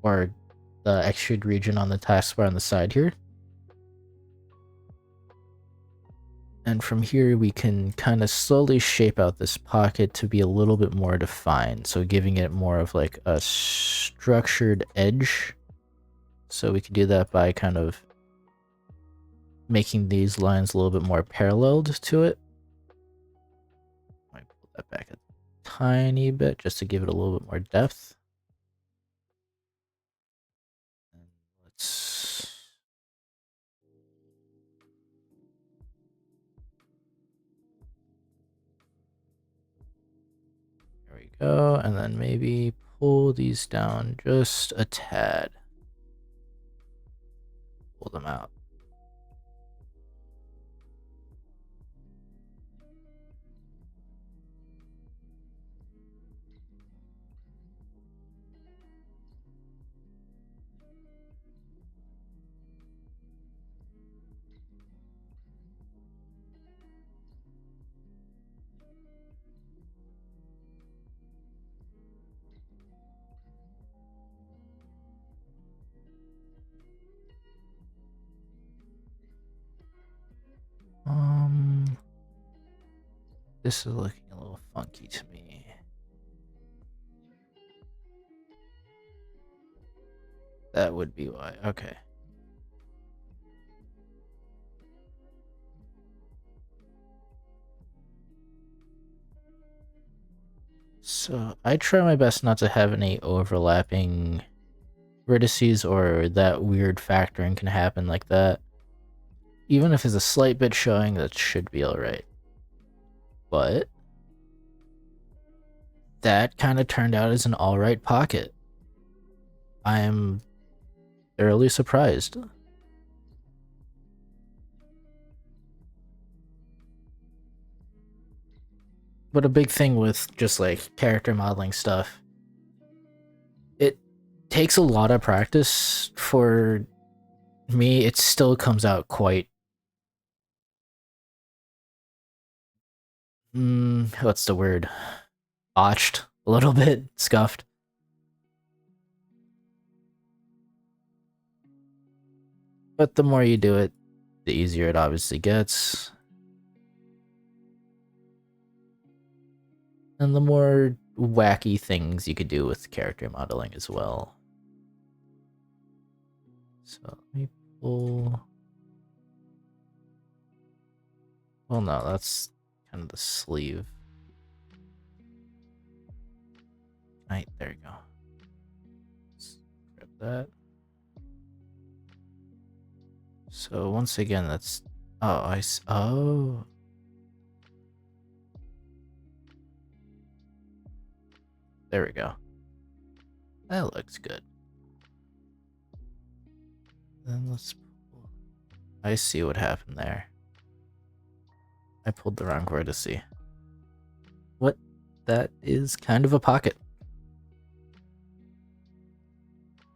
or the extrude region on the taskbar on the side here. And from here, we can kind of slowly shape out this pocket to be a little bit more defined. So giving it more of like a structured edge. So we can do that by kind of making these lines a little bit more paralleled to it. Might pull that back a tiny bit just to give it a little bit more depth. And let's... There we go. And then maybe pull these down just a tad. Pull them out. This is looking a little funky to me. That would be why. Okay. So I try my best not to have any overlapping vertices or that weird factoring can happen like that. Even if it's a slight bit showing, that should be alright. But that kind of turned out as an alright pocket. I am thoroughly surprised. But a big thing with just like character modeling stuff, it takes a lot of practice. For me, it still comes out quite what's the word? Botched, a little bit scuffed. But the more you do it, the easier it obviously gets. And the more wacky things you could do with character modeling as well. So let me pull... Well, no, that's kind of the sleeve. Right, there you go. Let's grab that. So once again, that's... Oh. There we go. That looks good. Then let's pull... I see what happened there. I pulled the wrong vertice. What? That is kind of a pocket.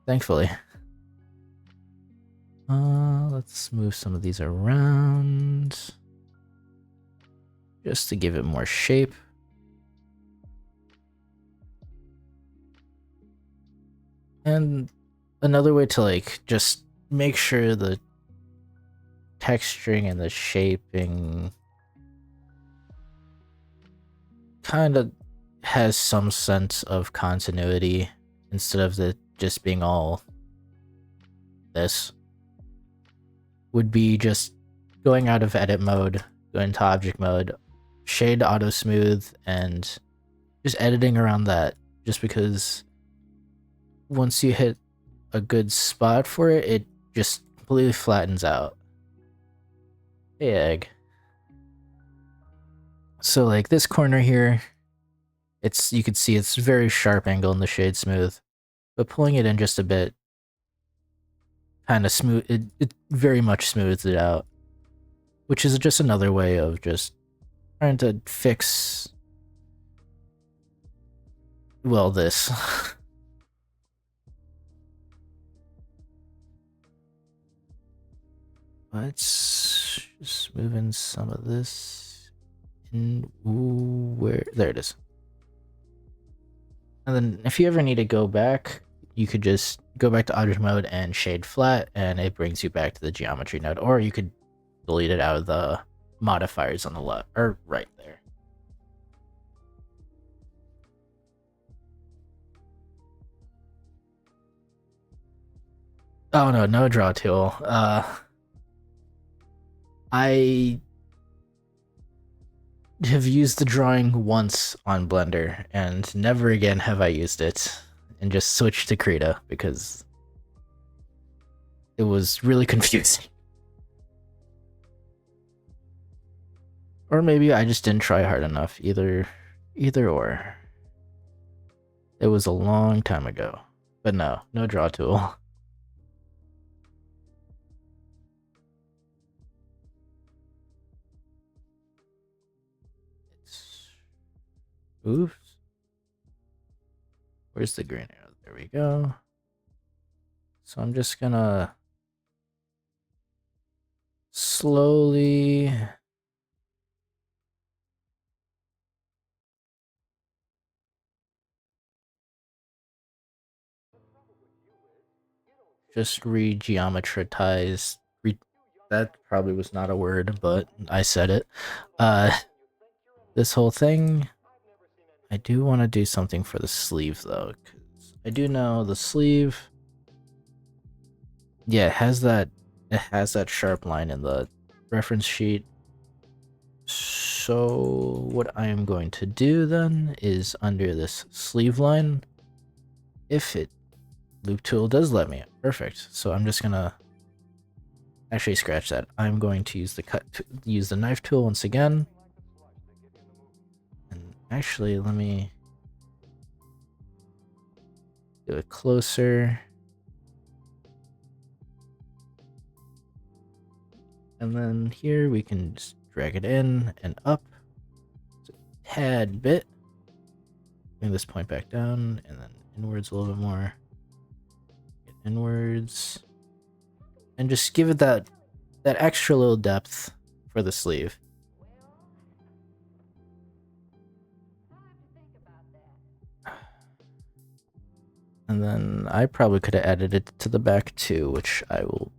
Thankfully. Let's move some of these around. Just to give it more shape. And another way to like just make sure the texturing and the shaping kind of has some sense of continuity instead of the just being all this, would be just going out of edit mode, going to object mode, shade auto smooth, and just editing around that, just because once you hit a good spot for it, it just completely flattens out. Hey, egg. So like this corner here, you can see it's very sharp angle in the shade smooth, but pulling it in just a bit kind of smooth, it very much smooths it out, which is just another way of just trying to fix, well, this. Let's just move in some of this in. Ooh, where? There it is. And then if you ever need to go back, you could just go back to object mode and shade flat, and it brings you back to the geometry node, or you could delete it out of the modifiers on the left or right there. Oh no draw tool. I have used the drawing once on Blender, and never again have I used it, and just switched to Krita because it was really confusing. Or maybe I just didn't try hard enough. Either or. It was a long time ago. But no draw tool. Oops. Where's the green arrow? There we go. So I'm just gonna slowly just re-geometritize. That probably was not a word, but I said it. This whole thing. I do want to do something for the sleeve though, because I do know the sleeve. Yeah, it has that sharp line in the reference sheet. So what I am going to do then is under this sleeve line, if it loop tool does let me, perfect. So I'm just gonna actually scratch that. I'm going to use the knife tool once again. And actually, let me do it closer. And then here we can just drag it in and up a tad bit. Bring this point back down and then inwards a little bit more. Get inwards. And just give it that extra little depth for the sleeve. And then I probably could have added it to the back too, which I will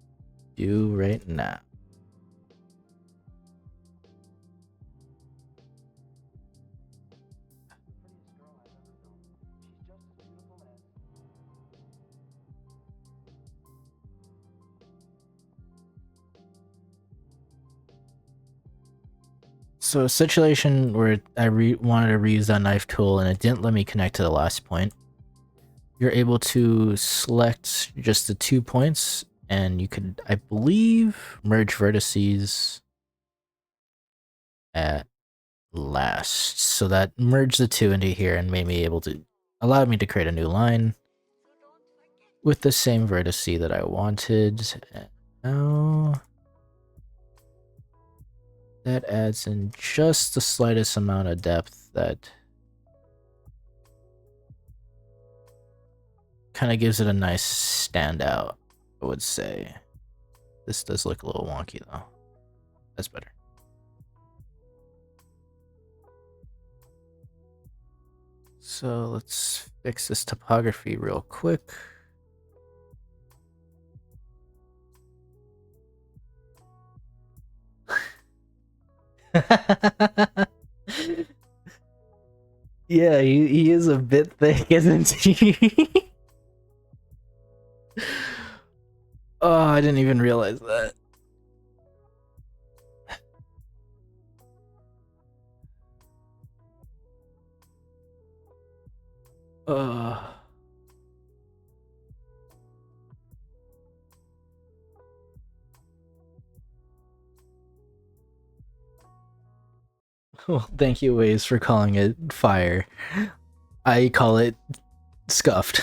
do right now. So a situation where I wanted to reuse that knife tool and it didn't let me connect to the last point. You're able to select just the 2 points and you could, I believe, merge vertices at last. So that merged the 2 into here and made me able to, allow me to create a new line with the same vertice that I wanted. And now that adds in just the slightest amount of depth that kind of gives it a nice standout, I would say. This does look a little wonky though. That's better. So let's fix this topography real quick. Yeah, he is a bit thick, isn't he? Oh, I didn't even realize that. Well, thank you, Waze, for calling it fire. I call it scuffed.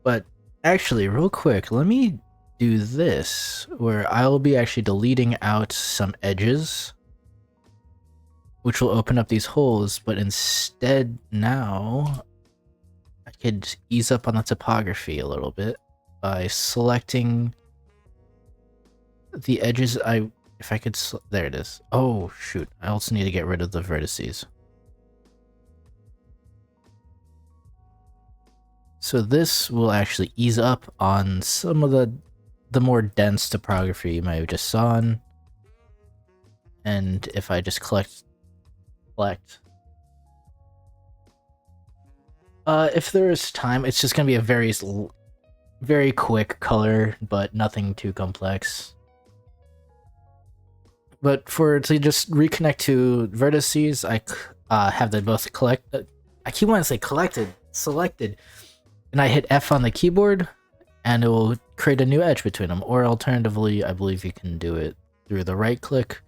But actually, real quick, let me do this, where I'll be actually deleting out some edges, which will open up these holes, but instead now, I could ease up on the topography a little bit by selecting the edges. If I could, there it is. Oh shoot, I also need to get rid of the vertices. So this will actually ease up on some of the more dense topography you might have just saw. And if I just collect, if there is time, it's just gonna be a very quick color, but nothing too complex. But to just reconnect to vertices, I have them both I keep wanting to say selected, and I hit F on the keyboard, and it will create a new edge between them. Or alternatively, I believe you can do it through the right click.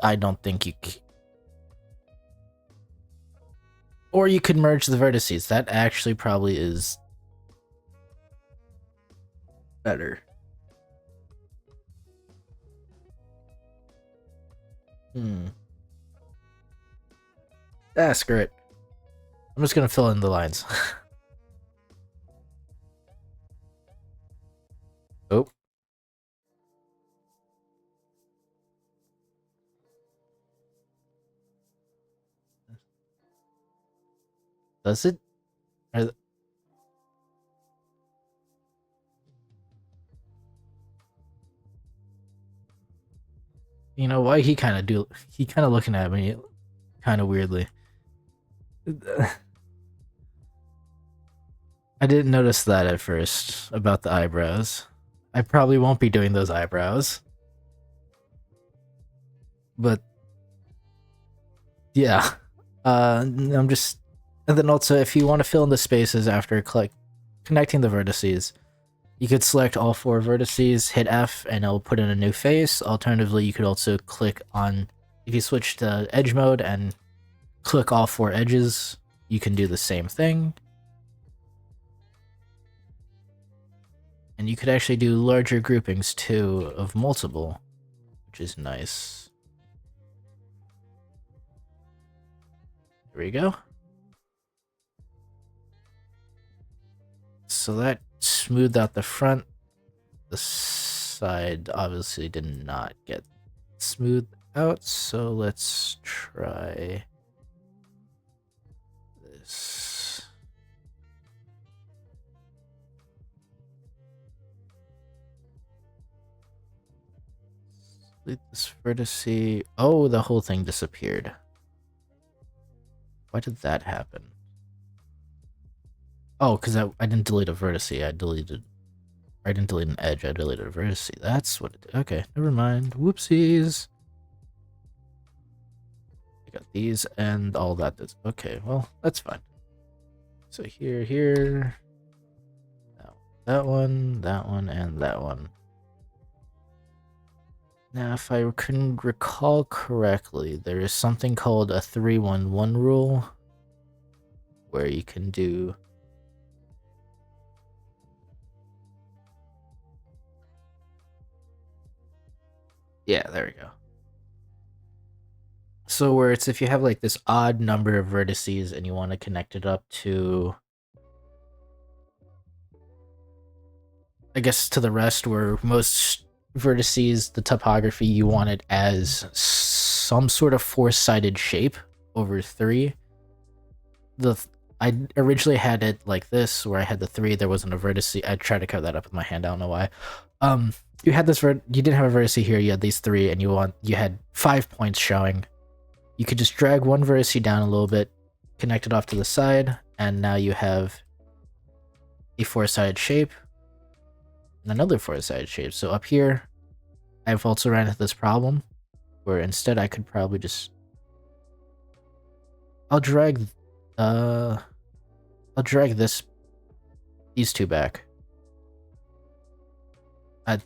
I don't think you can. Or you could merge the vertices. That actually probably is better. Screw it. I'm just gonna fill in the lines. Oh. Does it? You know why he kind of looking at me kind of weirdly. I didn't notice that at first about the eyebrows. I probably won't be doing those eyebrows. But yeah, I'm just, and then also if you want to fill in the spaces after connecting the vertices, you could select all 4 vertices, hit F, and it'll put in a new face. Alternatively, you could also click on, if you switch to edge mode and click all 4 edges, you can do the same thing. And you could actually do larger groupings too of multiple, which is nice. There we go. So that smoothed out the front. The side obviously did not get smoothed out, so let's try this. Delete this vertice. Oh, the whole thing disappeared. Why did that happen? Oh, because I didn't delete a vertice. I didn't delete an edge. I deleted a vertice. That's what it did. Okay, never mind. Whoopsies. I got these and all that. Okay, well, that's fine. So here. That one, and that one. Now, if I can recall correctly, there is something called a 3-1-1 rule, where you can do... Yeah, there we go. So where it's if you have like this odd number of vertices and you want to connect it up to... I guess to the rest, where most vertices, the topography, you want it as some sort of 4-sided shape over 3. I originally had it like this, where I had the 3, there wasn't a vertice. I tried to cover that up with my hand, I don't know why. You had this you didn't have a vertice here, you had these 3, and you had 5 points showing. You could just drag one vertice down a little bit, connect it off to the side, and now you have a 4-sided shape and another 4-sided shape. So up here, I've also ran into this problem where instead I could probably just... I'll drag these 2 back.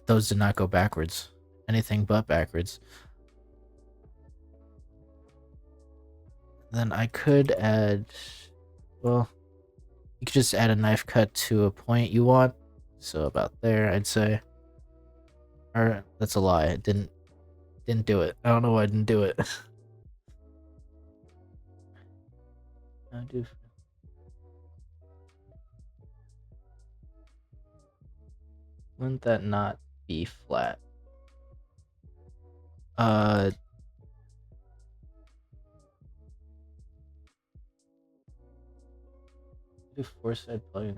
Those did not go backwards. Anything but backwards. Then I could add... Well, you could just add a knife cut to a point you want. So about there, I'd say. Or that's a lie. It didn't do it. I don't know why I didn't do it. Wouldn't that not be flat? Do 4-side plugin.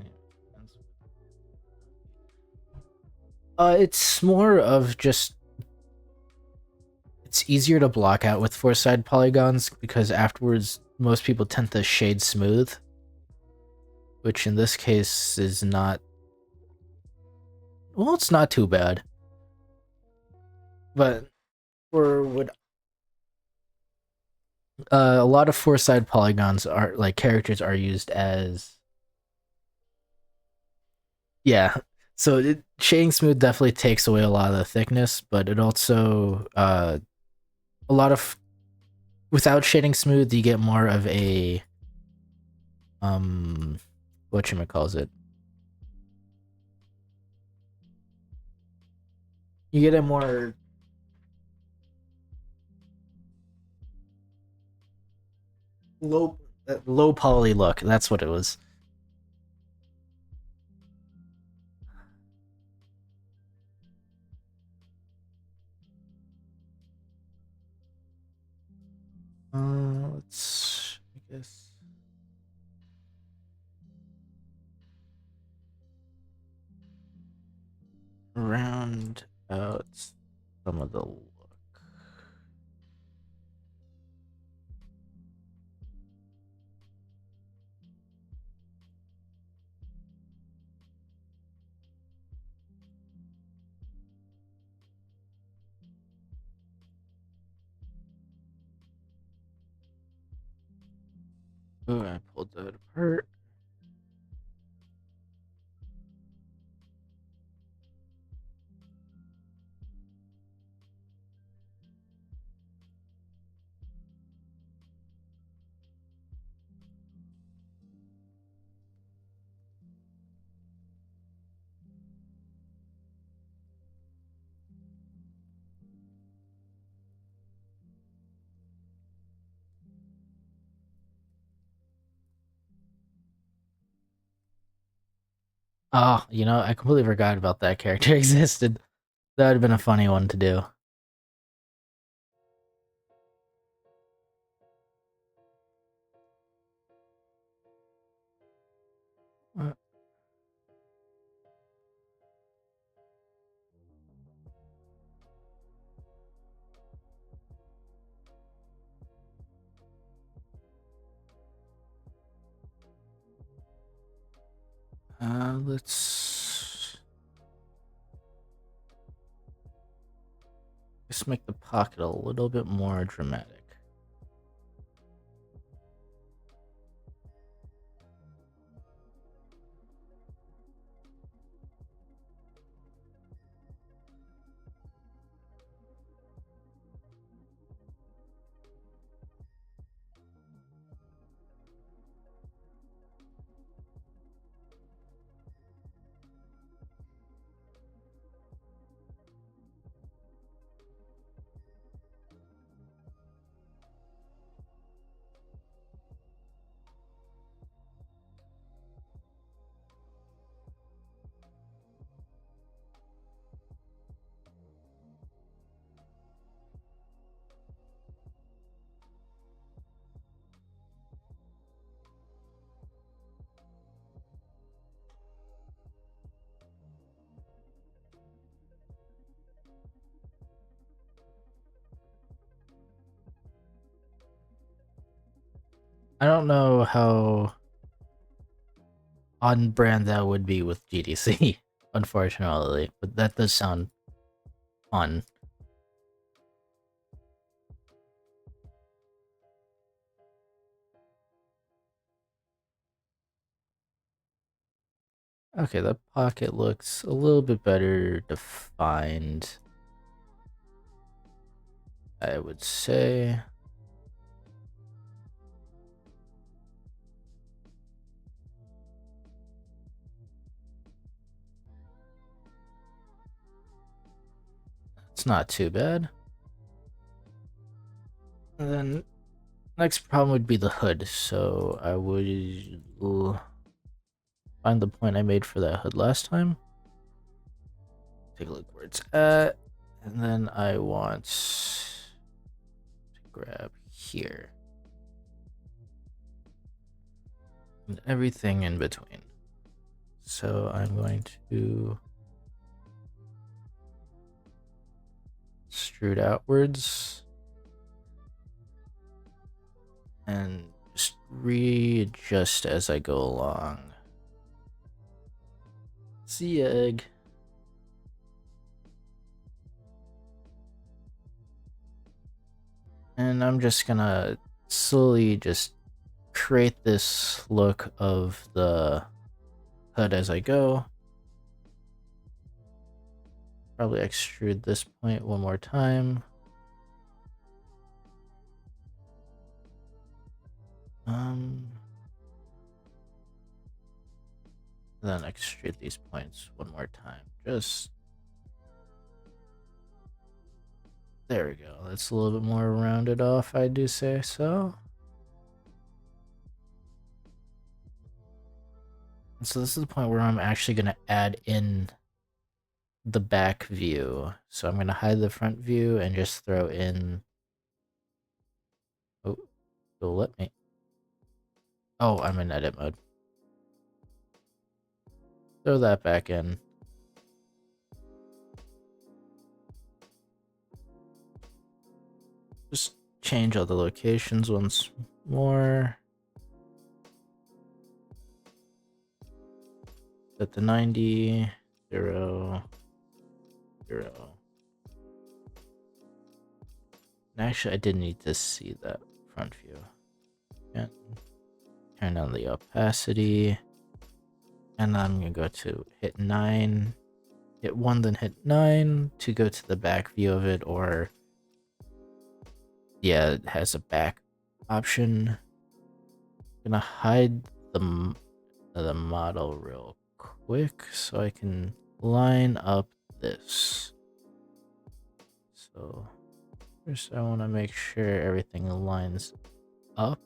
It's more of just... It's easier to block out with 4-side polygons because afterwards most people tend to shade smooth, which in this case is not... Well, it's not too bad. But for what... a lot of 4-side polygons are like characters are used as... Yeah, so shading smooth definitely takes away a lot of the thickness, but it also a lot of... Without shading smooth, you get more of a whatchamacallit. You get a more low poly look. That's what it was. Let's, I guess, round out some of the look. Oh, I pulled that apart. Oh, I completely forgot about that character existed. That would have been a funny one to do. Uh, let's make the pocket a little bit more dramatic. I don't know how on brand that would be with GDC, unfortunately, but that does sound fun. Okay, the pocket looks a little bit better defined, I would say. It's not too bad. And then next problem would be the hood, so I would find the point I made for that hood last time. Take a look where it's at, and then I want to grab here. And everything in between. So I'm going to extrude outwards and just readjust as I go along. See egg. And I'm just gonna slowly just create this look of the hood as I go. Probably extrude this point one more time. Then extrude these points one more time. Just there we go. That's a little bit more rounded off, I do say so. And so this is the point where I'm actually going to add in the back view. So I'm going to hide the front view and just throw in... Oh, it'll let me. Oh, I'm in edit mode. Throw that back in. Just change all the locations once more. Set the 90, 0, 0. And actually, I did need to see that front view. Yeah. turn on the opacity, and I'm gonna go to hit 9, hit 1, then hit 9 to go to the back view of it, or yeah, it has a back option. I'm gonna hide the model real quick so I can line up this. So first I want to make sure everything lines up.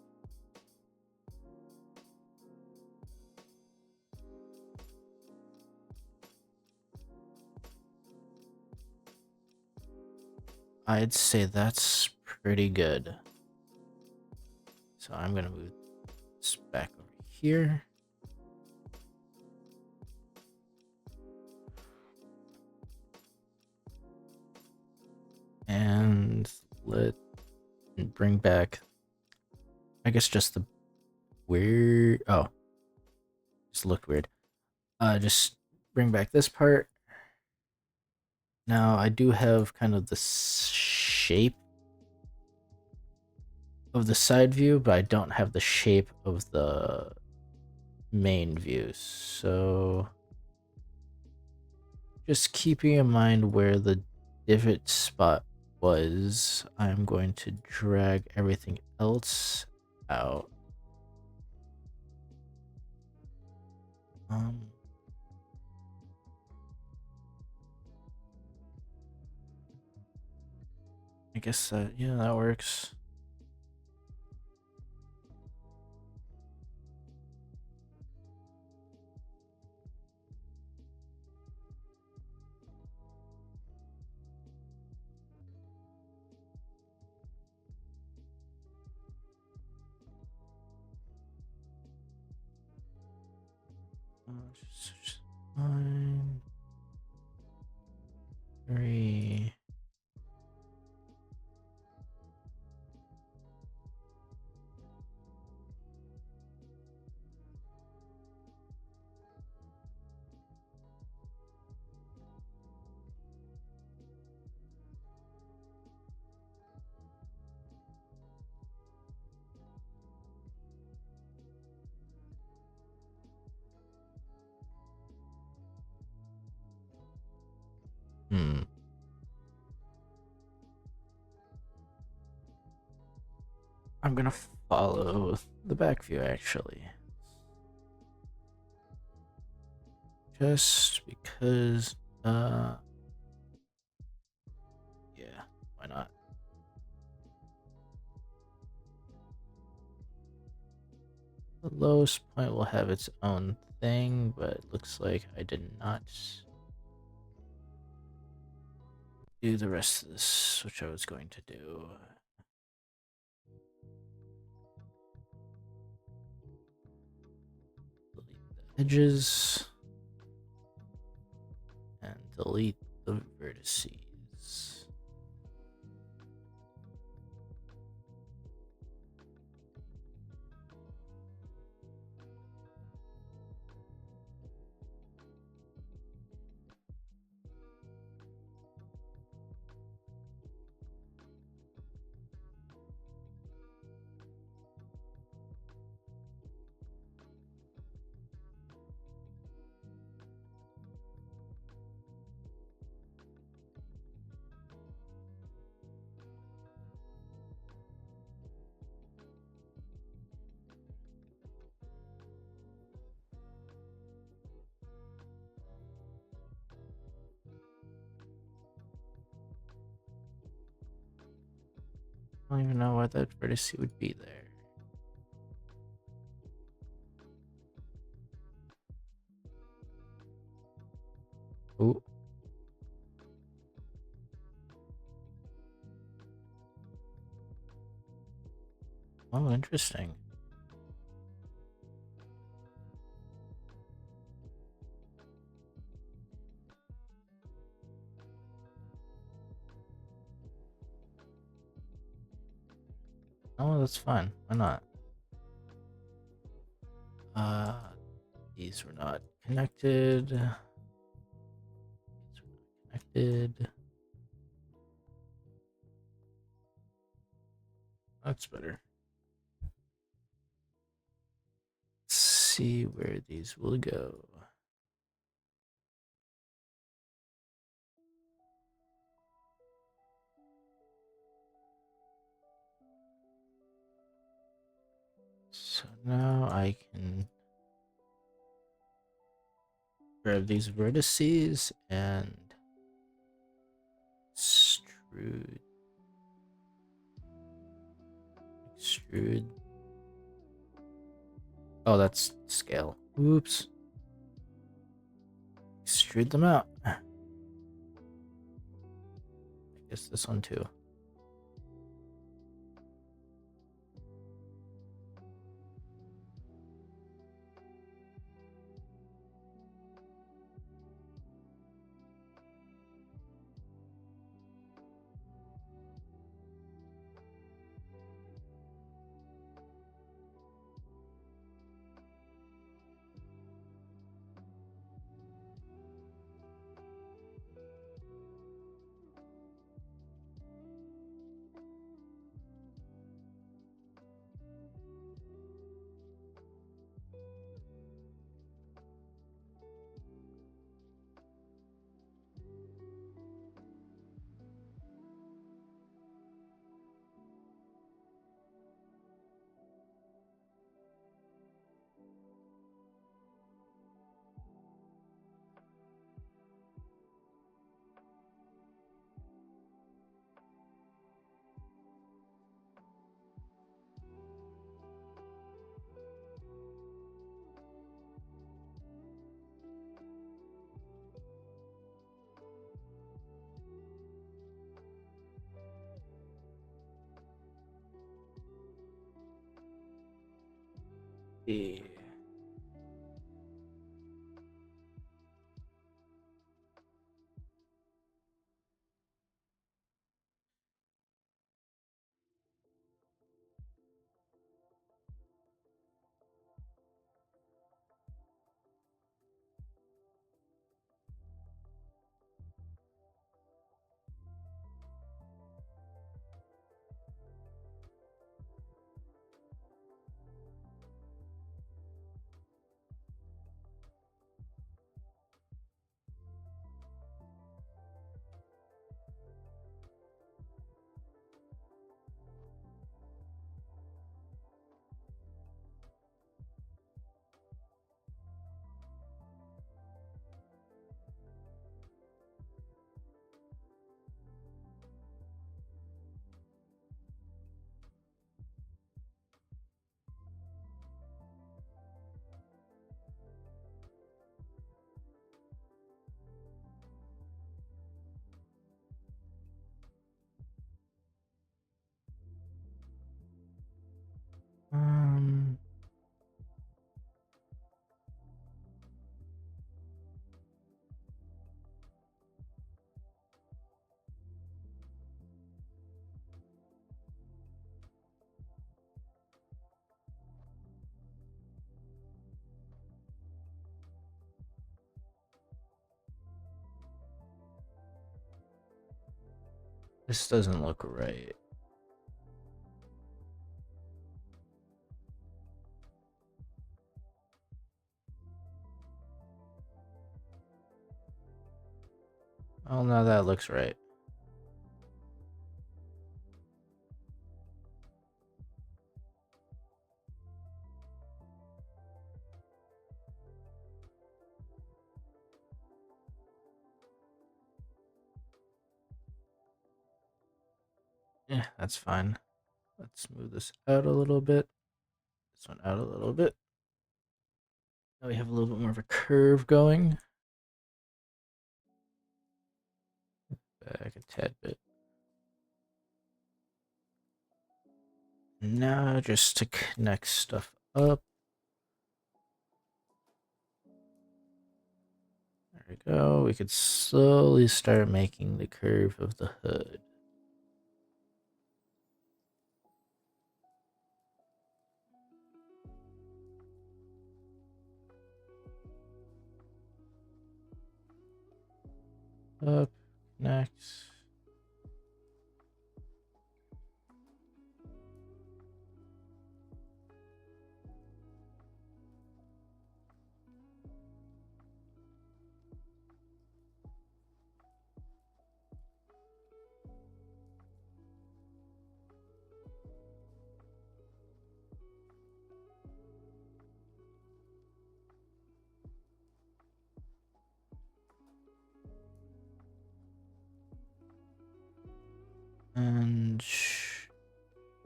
I'd say that's pretty good. So I'm gonna move this back over here. And bring back, I guess, just the weird, oh, just looked weird. Just bring back this part. Now I do have kind of the shape of the side view, but I don't have the shape of the main view. So just keeping in mind where the divot spot was, I'm going to drag everything else out. I guess that, yeah, that works. Just 1, 3. I'm gonna follow the back view actually. Just because, yeah, why not? The lowest point will have its own thing, but it looks like I did not do the rest of this, which I was going to do. Delete the edges and delete the vertices. I don't even know why that vertice would be there. Ooh. Oh, interesting. Oh, that's fine. Why not? These were not connected. These were not connected. That's better. see where these will go. So now I can grab these vertices and extrude. Oh, that's scale. Oops. Extrude them out. I guess this one too. Yeah. Um, this doesn't look right. Oh, no, that looks right. Yeah, that's fine. Let's move this out a little bit. This one out a little bit. Now we have a little bit more of a curve going. Back a tad bit. Now just to connect stuff up. There we go. We could slowly start making the curve of the hood. Up, next.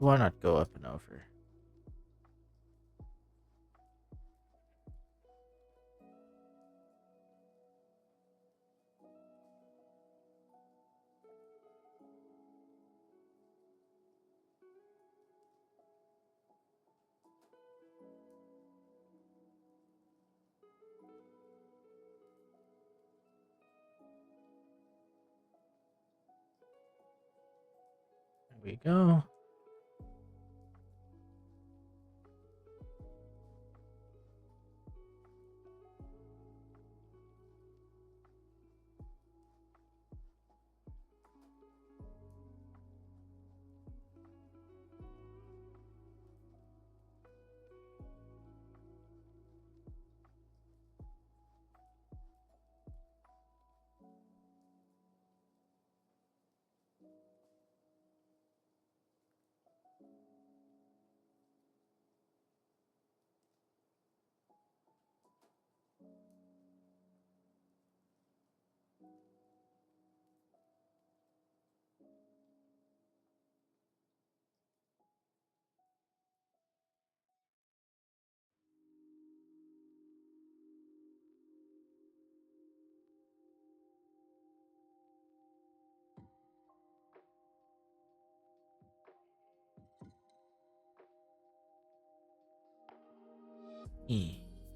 Why not go up and over? There we go.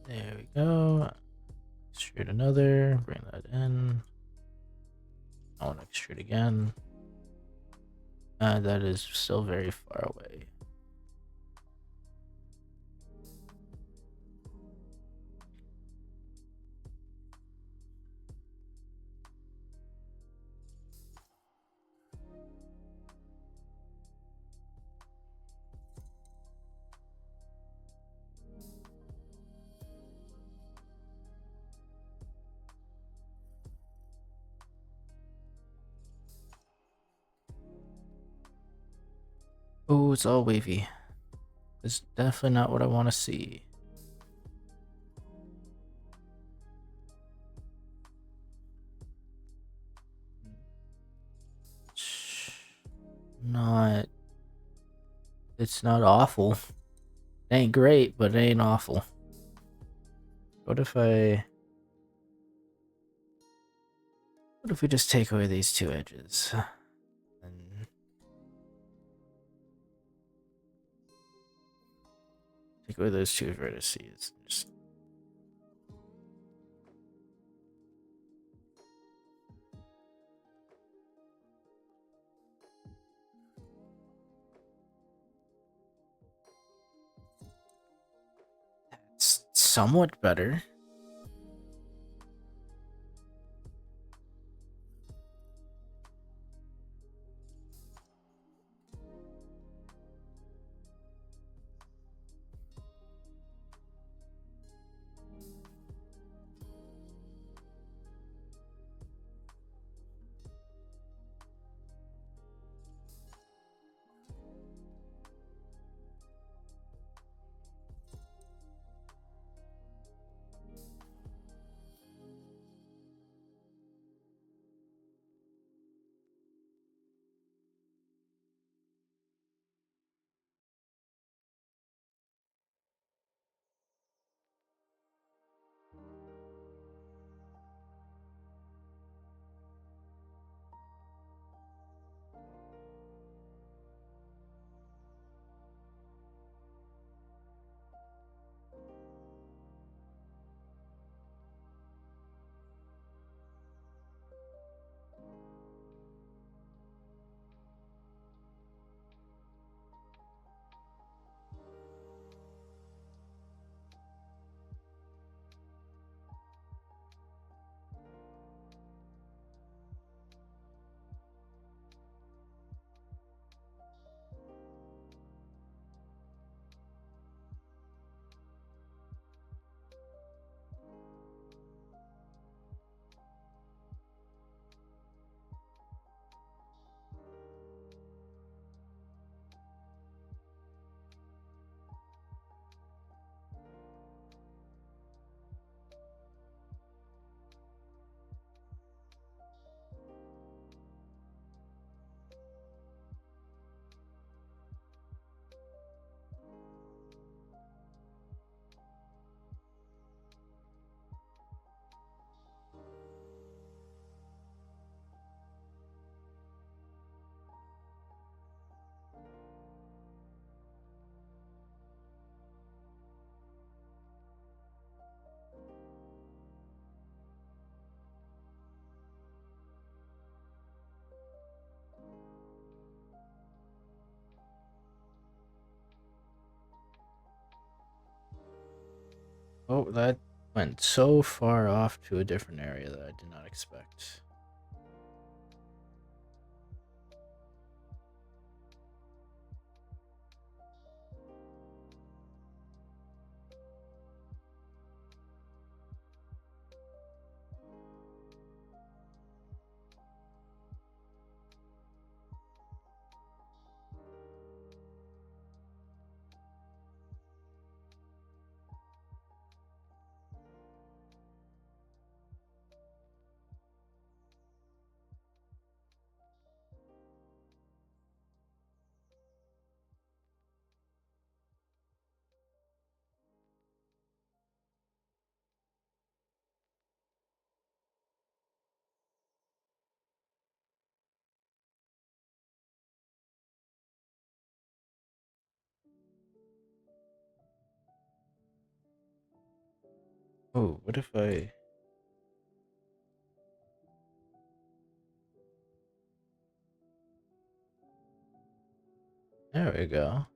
There we go. Extrude another. Bring that in. I want to extrude again. That is still very far away. Oh, it's all wavy. It's definitely not what I want to see. Not. It's not awful. It ain't great, but it ain't awful. What if I... What if we just take away these two edges? And take away those two vertices. Just... It's somewhat better. Oh, that went so far off to a different area that I did not expect. Oh, what if I... There we go.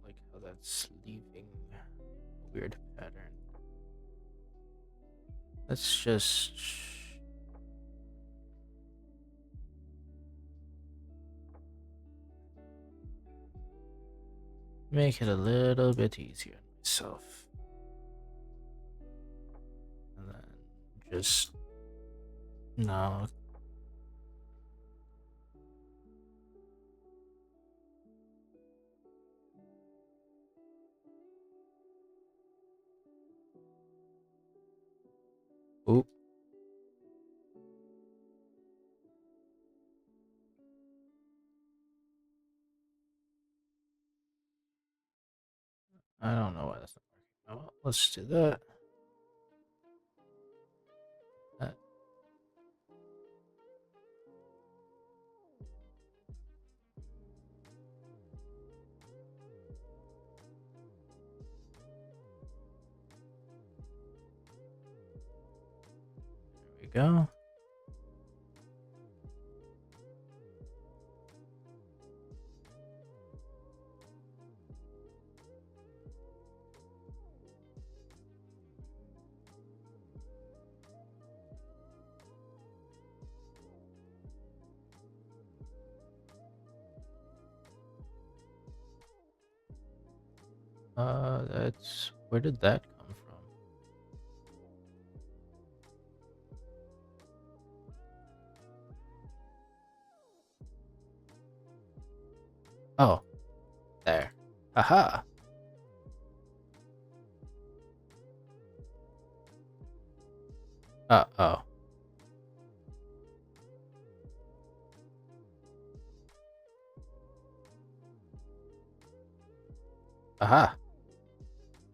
Like how that's leaving a weird pattern. Let's just... make it a little bit easier on myself. And then just... No. Oop. I don't know why that's not working. Oh, let's do that. There we go. That's... Where did that come from? Oh, there. Haha. Uh-oh. Aha.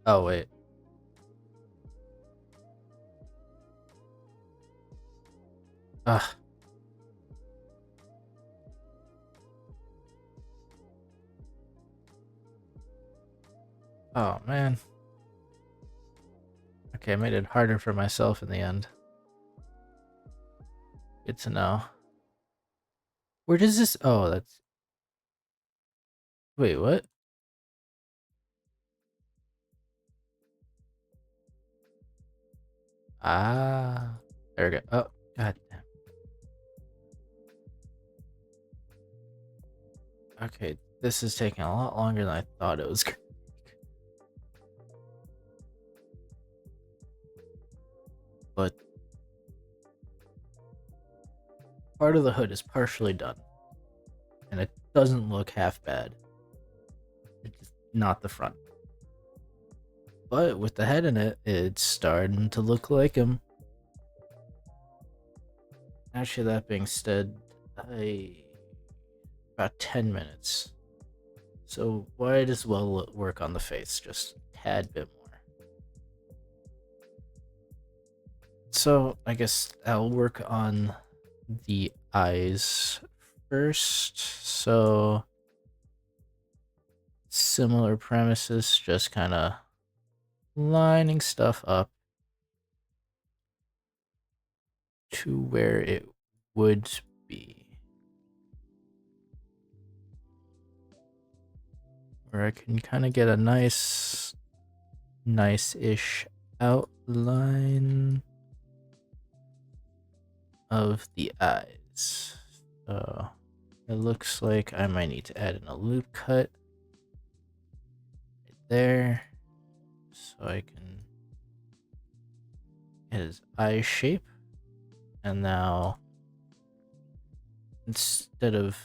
Oh, wait. Ugh. Oh, man. Okay, I made it harder for myself in the end. Good to know. Where does this... Oh, that's... Wait, what? Ah. There we go. Oh, god damn. Okay, this is taking a lot longer than I thought it was gonna. But part of the hood is partially done, and it doesn't look half bad. It's not the front. But with the head in it, it's starting to look like him. Actually, that being said, about 10 minutes. So might as well work on the face just a tad bit more. So I guess I'll work on the eyes first. So similar premises, just kind of lining stuff up to where it would be. Where I can kind of get a nice-ish outline of the eyes. So it looks like I might need to add in a loop cut right there, so I can get his eye shape. And now instead of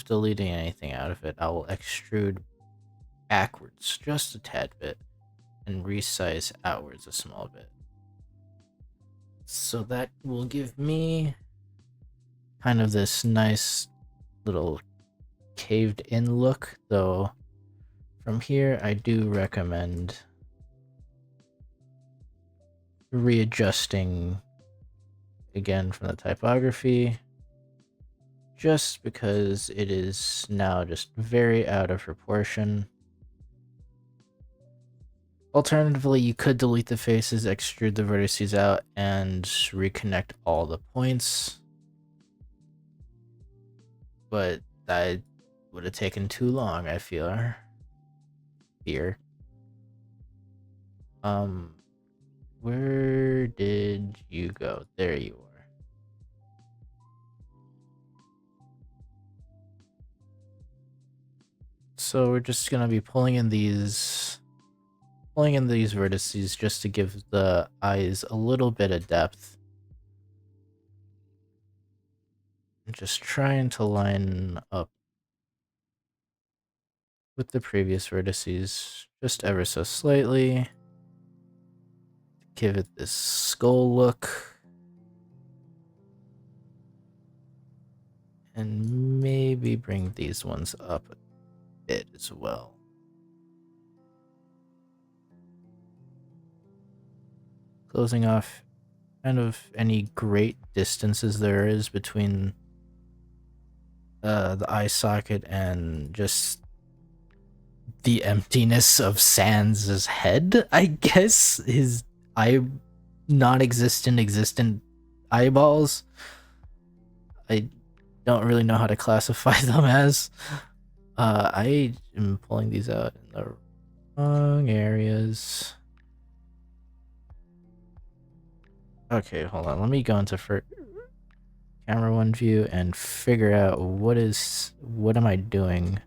deleting anything out of it, I will extrude backwards just a tad bit and resize outwards a small bit. So that will give me kind of this nice little caved in look, though from here I do recommend readjusting again from the typography, just because it is now just very out of proportion. Alternatively, you could delete the faces, extrude the vertices out, and reconnect all the points. But that would have taken too long, I feel. Here. Where did you go? There you are. So we're just gonna be pulling in these vertices just to give the eyes a little bit of depth. And just trying to line up with the previous vertices just ever so slightly. Give it this skull look. And maybe bring these ones up a bit as well. Closing off kind of any great distances there is between the eye socket and just the emptiness of Sans' head, I guess. His non-existent existent eyeballs. I don't really know how to classify them as. I am pulling these out in the wrong areas. Okay, hold on. Let me go into camera one view and figure out what am I doing.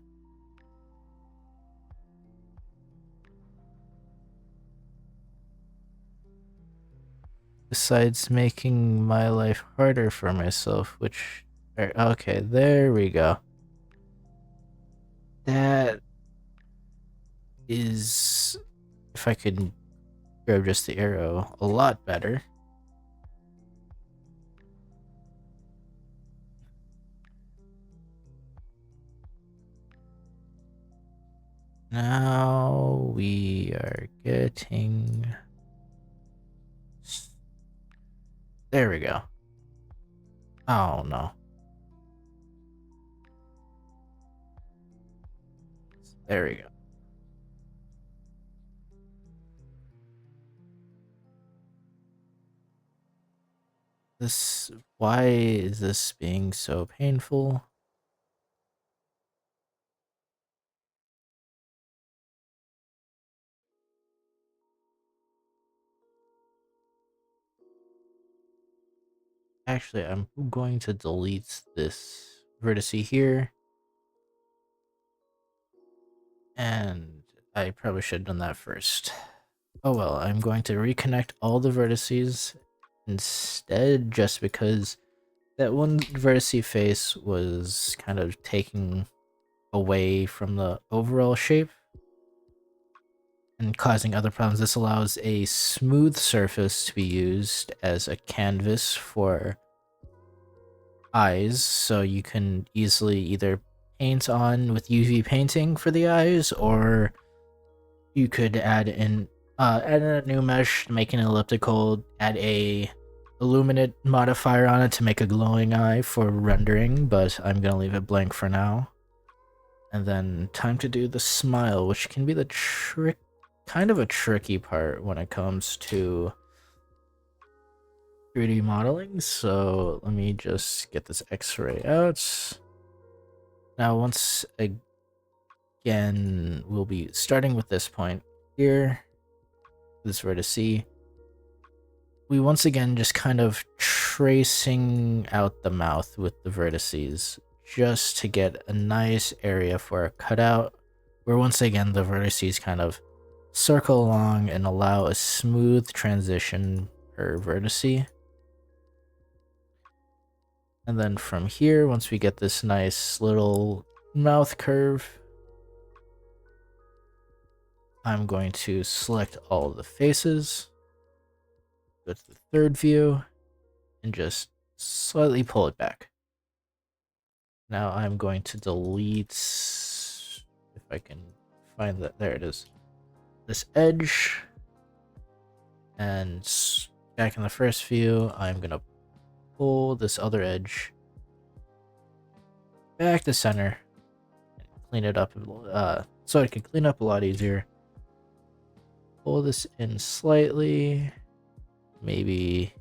Besides making my life harder for myself, which, okay, there we go. That is, if I could grab just the arrow, a lot better. Now we are getting... There we go. Oh no. There we go. Why is this being so painful? Actually, I'm going to delete this vertice here. And I probably should have done that first. Oh well, I'm going to reconnect all the vertices instead, just because that one vertice face was kind of taking away from the overall shape and causing other problems. This allows a smooth surface to be used as a canvas for eyes, so you can easily either paint on with UV painting for the eyes, or you could add in a new mesh, make an elliptical, add a illuminate modifier on it to make a glowing eye for rendering, but I'm gonna leave it blank for now. And then time to do the smile, which can be the kind of a tricky part when it comes to 3D modeling. So let me just get this X-ray out. Now, once again, we'll be starting with this point here, this vertice. We once again just kind of tracing out the mouth with the vertices just to get a nice area for a cutout, where once again the vertices kind of circle along and allow a smooth transition per vertice. And then from here, once we get this nice little mouth curve, I'm going to select all of the faces, go to the third view, and just slightly pull it back. Now I'm going to delete, if I can find that, there it is, this edge. And back in the first view, I'm going to pull this other edge back to center and clean it up so it can clean up a lot easier. Pull this in slightly, maybe,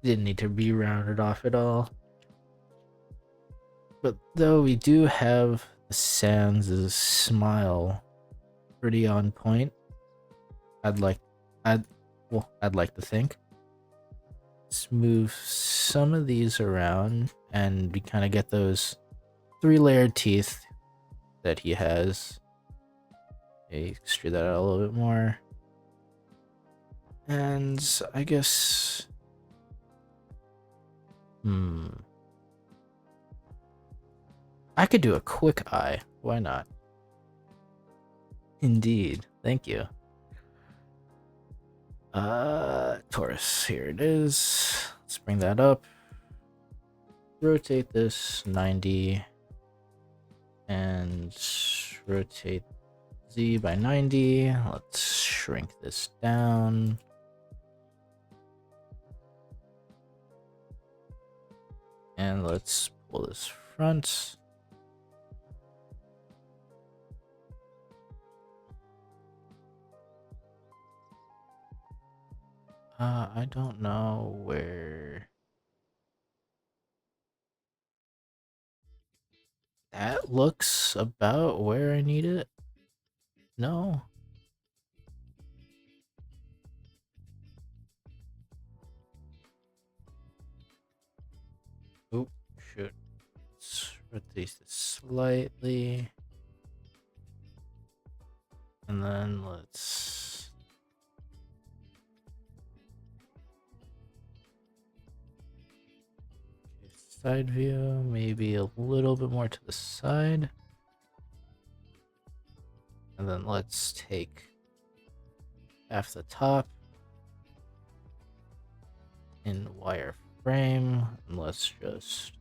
didn't need to be rounded off at all. But though we do have the Sans' smile pretty on point, I'd like to think. Let's move some of these around and we kind of get those 3-layered teeth that he has. Okay, extrude that out a little bit more. And I guess, I could do a quick eye. Why not? Indeed. Thank you. Taurus, here it is. Let's bring that up. Rotate this 90 and rotate Z by 90. Let's shrink this down. And let's pull this front. I don't know where that looks about where I need it. No. Oh, shoot. Let's rotate this slightly. And then let's side view, maybe a little bit more to the side. And then let's take half the top in wireframe, and let's just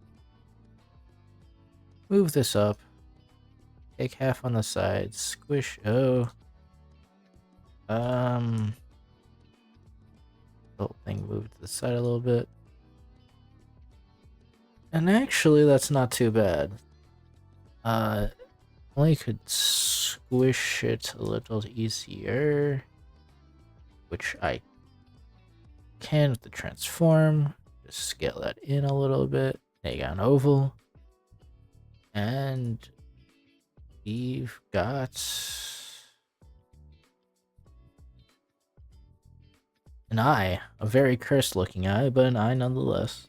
move this up. Take half on the side, squish. The whole thing moved to the side a little bit. And actually, that's not too bad. Only could squish it a little easier, which I can with the transform. Just scale that in a little bit. Make an oval. And we've got an eye. A very cursed looking eye, but an eye nonetheless.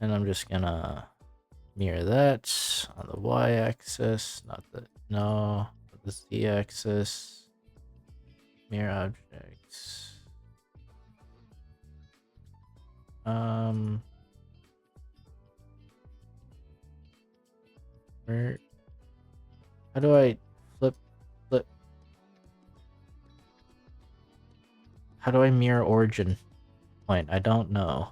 And I'm just gonna mirror that on the y-axis, not the z-axis. Mirror objects. Where? How do I flip? How do I mirror origin point? I don't know.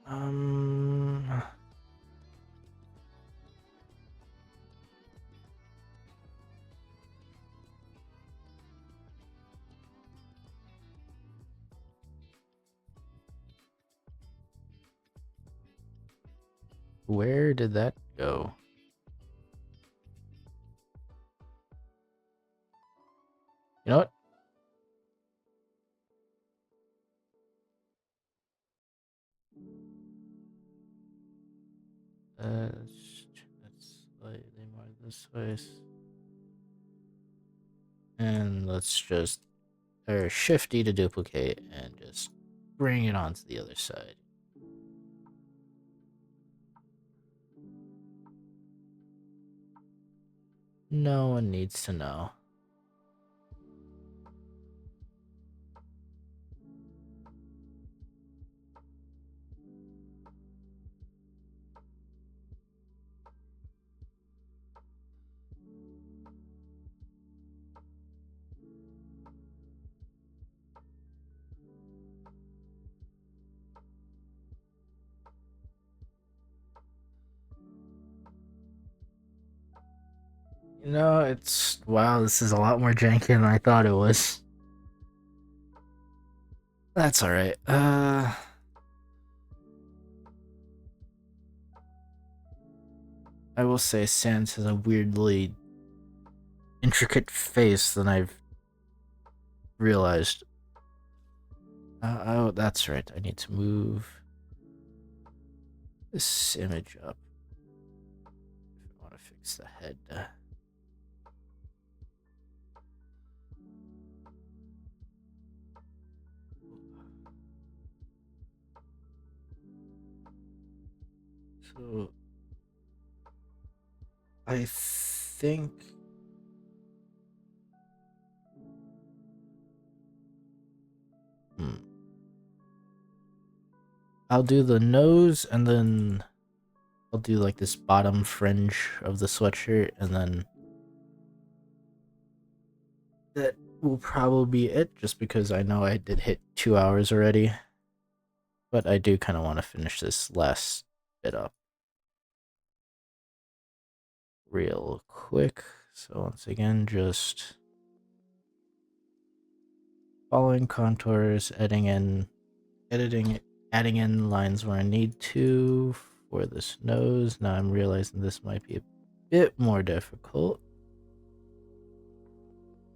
Um. Where did that go? You know what? Let's slightly more this way. And let's just Shift E to duplicate and just bring it onto the other side. No one needs to know. You know, it's wow, this is a lot more janky than I thought it was. That's alright. I will say Sans has a weirdly intricate face than I've realized. Oh, that's right. I need to move this image up if I want to fix the head. So I think I'll do the nose and then I'll do like this bottom fringe of the sweatshirt and then that will probably be it just because I know I did hit 2 hours already. But I do kind of want to finish this last bit up real quick. So once again, just following contours, adding in lines where I need to for this nose. Now I'm realizing this might be a bit more difficult.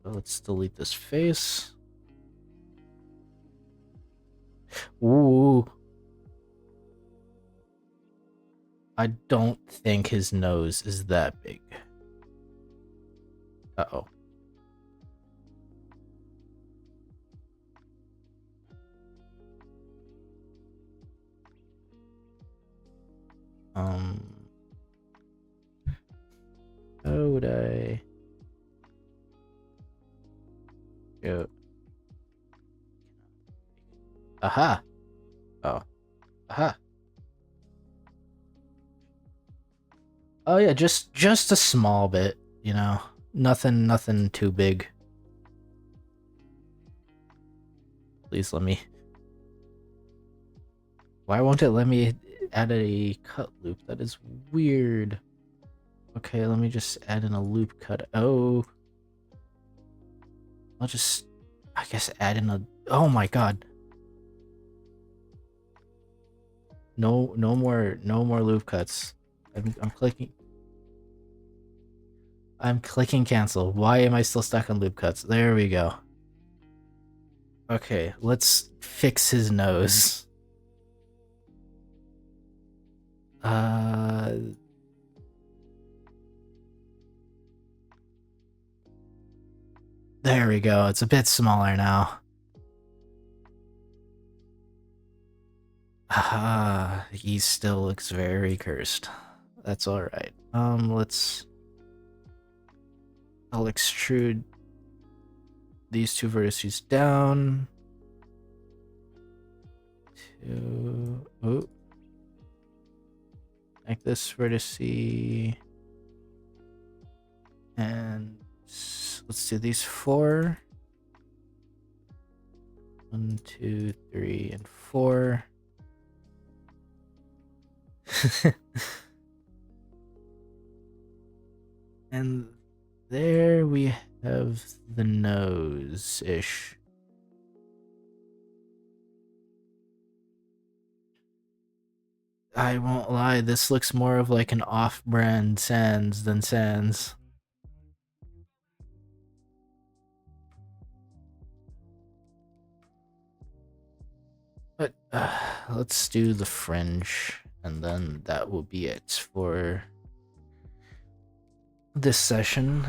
So let's delete this face. Ooh. I don't think his nose is that big. Uh-oh. How would I go? Aha. Oh. Aha. Oh yeah, just a small bit, you know. Nothing too big. Please let me. Why won't it let me add a cut loop? That is weird. Okay, let me just add in a loop cut. Oh. I'll just, I guess, add in a. Oh my god. No more loop cuts. I'm clicking. I'm clicking cancel. Why am I still stuck on loop cuts? There we go. Okay, let's fix his nose. There we go. It's a bit smaller now. Ah, he still looks very cursed. That's alright. I'll extrude these two vertices down to, oh, like this vertice, and let's do these four. 1, 2, 3, and 4. And there we have the nose-ish. I won't lie, this looks more of like an off-brand Sans than Sans. But let's do the fringe, and then that will be it for this session.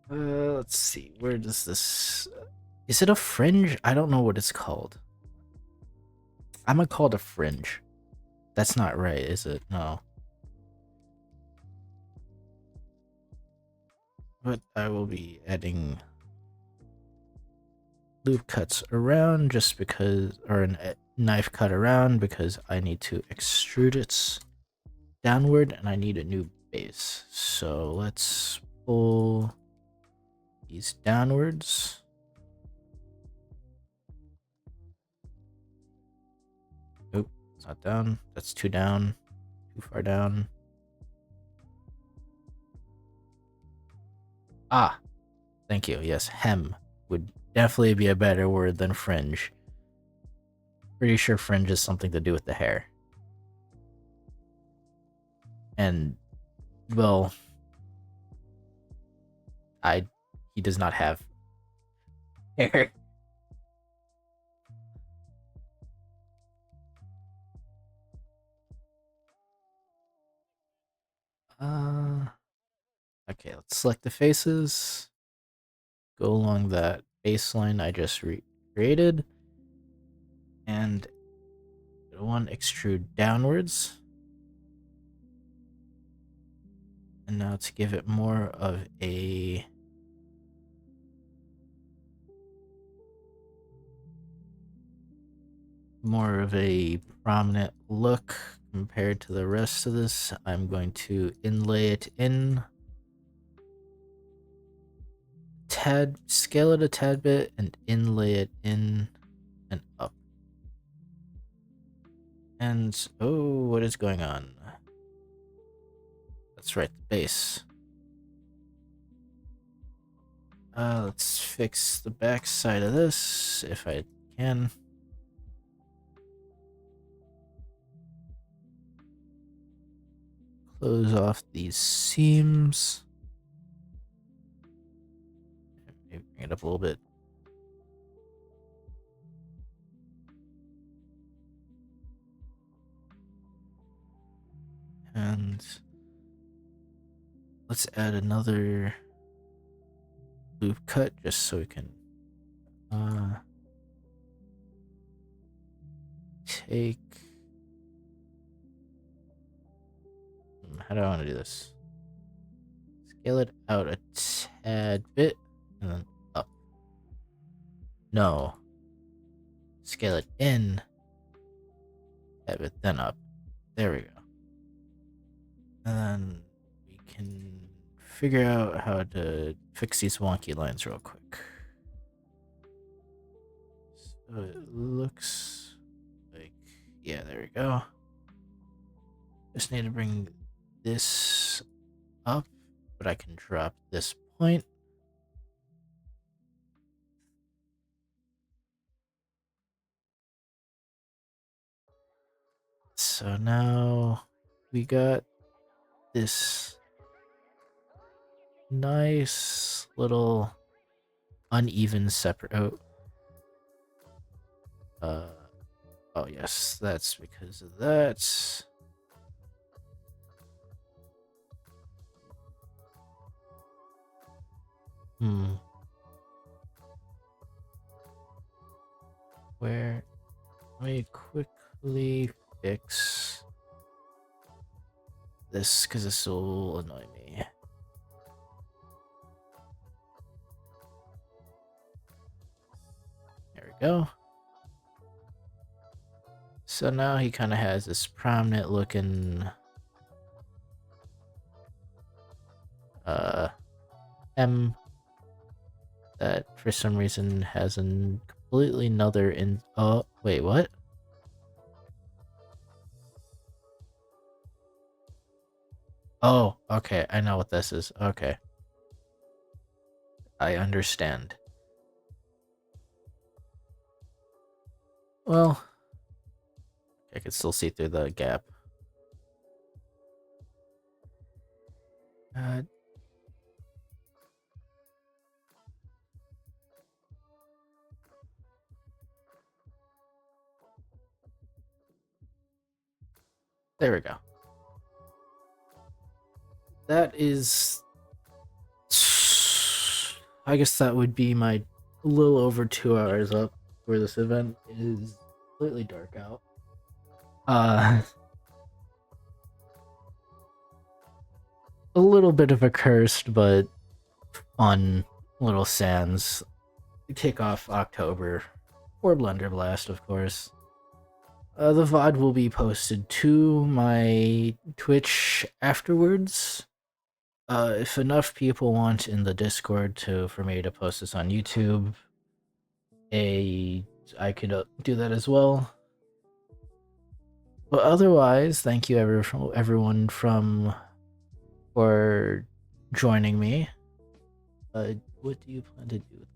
Let's see, where does this... Is it a fringe? I don't know what it's called. I'm gonna call it a fringe. That's not right, is it? No. But I will be adding loop cuts around just because, or a knife cut around because I need to extrude it downward and I need a new base. So let's pull these downwards. Nope, it's not down. That's too down. Too far down. Ah, thank you. Yes, hem would definitely be a better word than fringe. Pretty sure fringe is something to do with the hair. And, well, he does not have hair. Okay, let's select the faces. Go along that baseline I just created. And one extrude downwards. And now to give it more of a prominent look compared to the rest of this, I'm going to inlay it in scale it a tad bit and inlay it in and up. And oh, what is going on? That's right, the base. Let's fix the back side of this if I can. Close off these seams. Maybe bring it up a little bit. And let's add another loop cut just so we can take... How do I want to do this? Scale it out a tad bit and then up. No. Scale it in a bit, then up. There we go. And then we can figure out how to fix these wonky lines real quick. So it looks like, yeah, there we go. Just need to bring this up, but I can drop this point. So now we got this nice little uneven separate. Oh yes, that's because of that. Where? Let me quickly fix this because this will annoy me. There we go. So now he kind of has this prominent looking M that for some reason has a completely another in. Oh, wait, what? Oh, okay. I know what this is. Okay. I understand. Well, I can still see through the gap. There we go. That is... I guess that would be my little over 2 hours up for this event. It is completely dark out. A little bit of a cursed but fun little sans kick off October for Blender Blast, of course. The VOD will be posted to my Twitch afterwards. If enough people want in the Discord for me to post this on YouTube, I could do that as well. But otherwise, thank you everyone for joining me. What do you plan to do?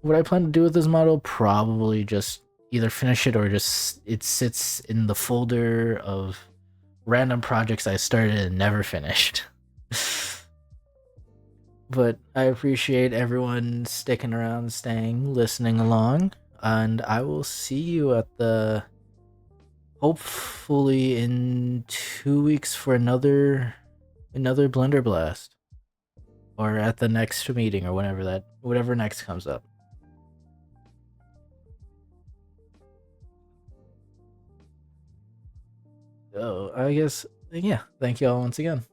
What I plan to do with this model, probably just either finish it or just it sits in the folder of random projects I started and never finished. But I appreciate everyone sticking around, staying, listening along, and I will see you at the hopefully in 2 weeks for another Blender Blast, or at the next meeting or whatever next comes up. So I guess, yeah, thank you all once again.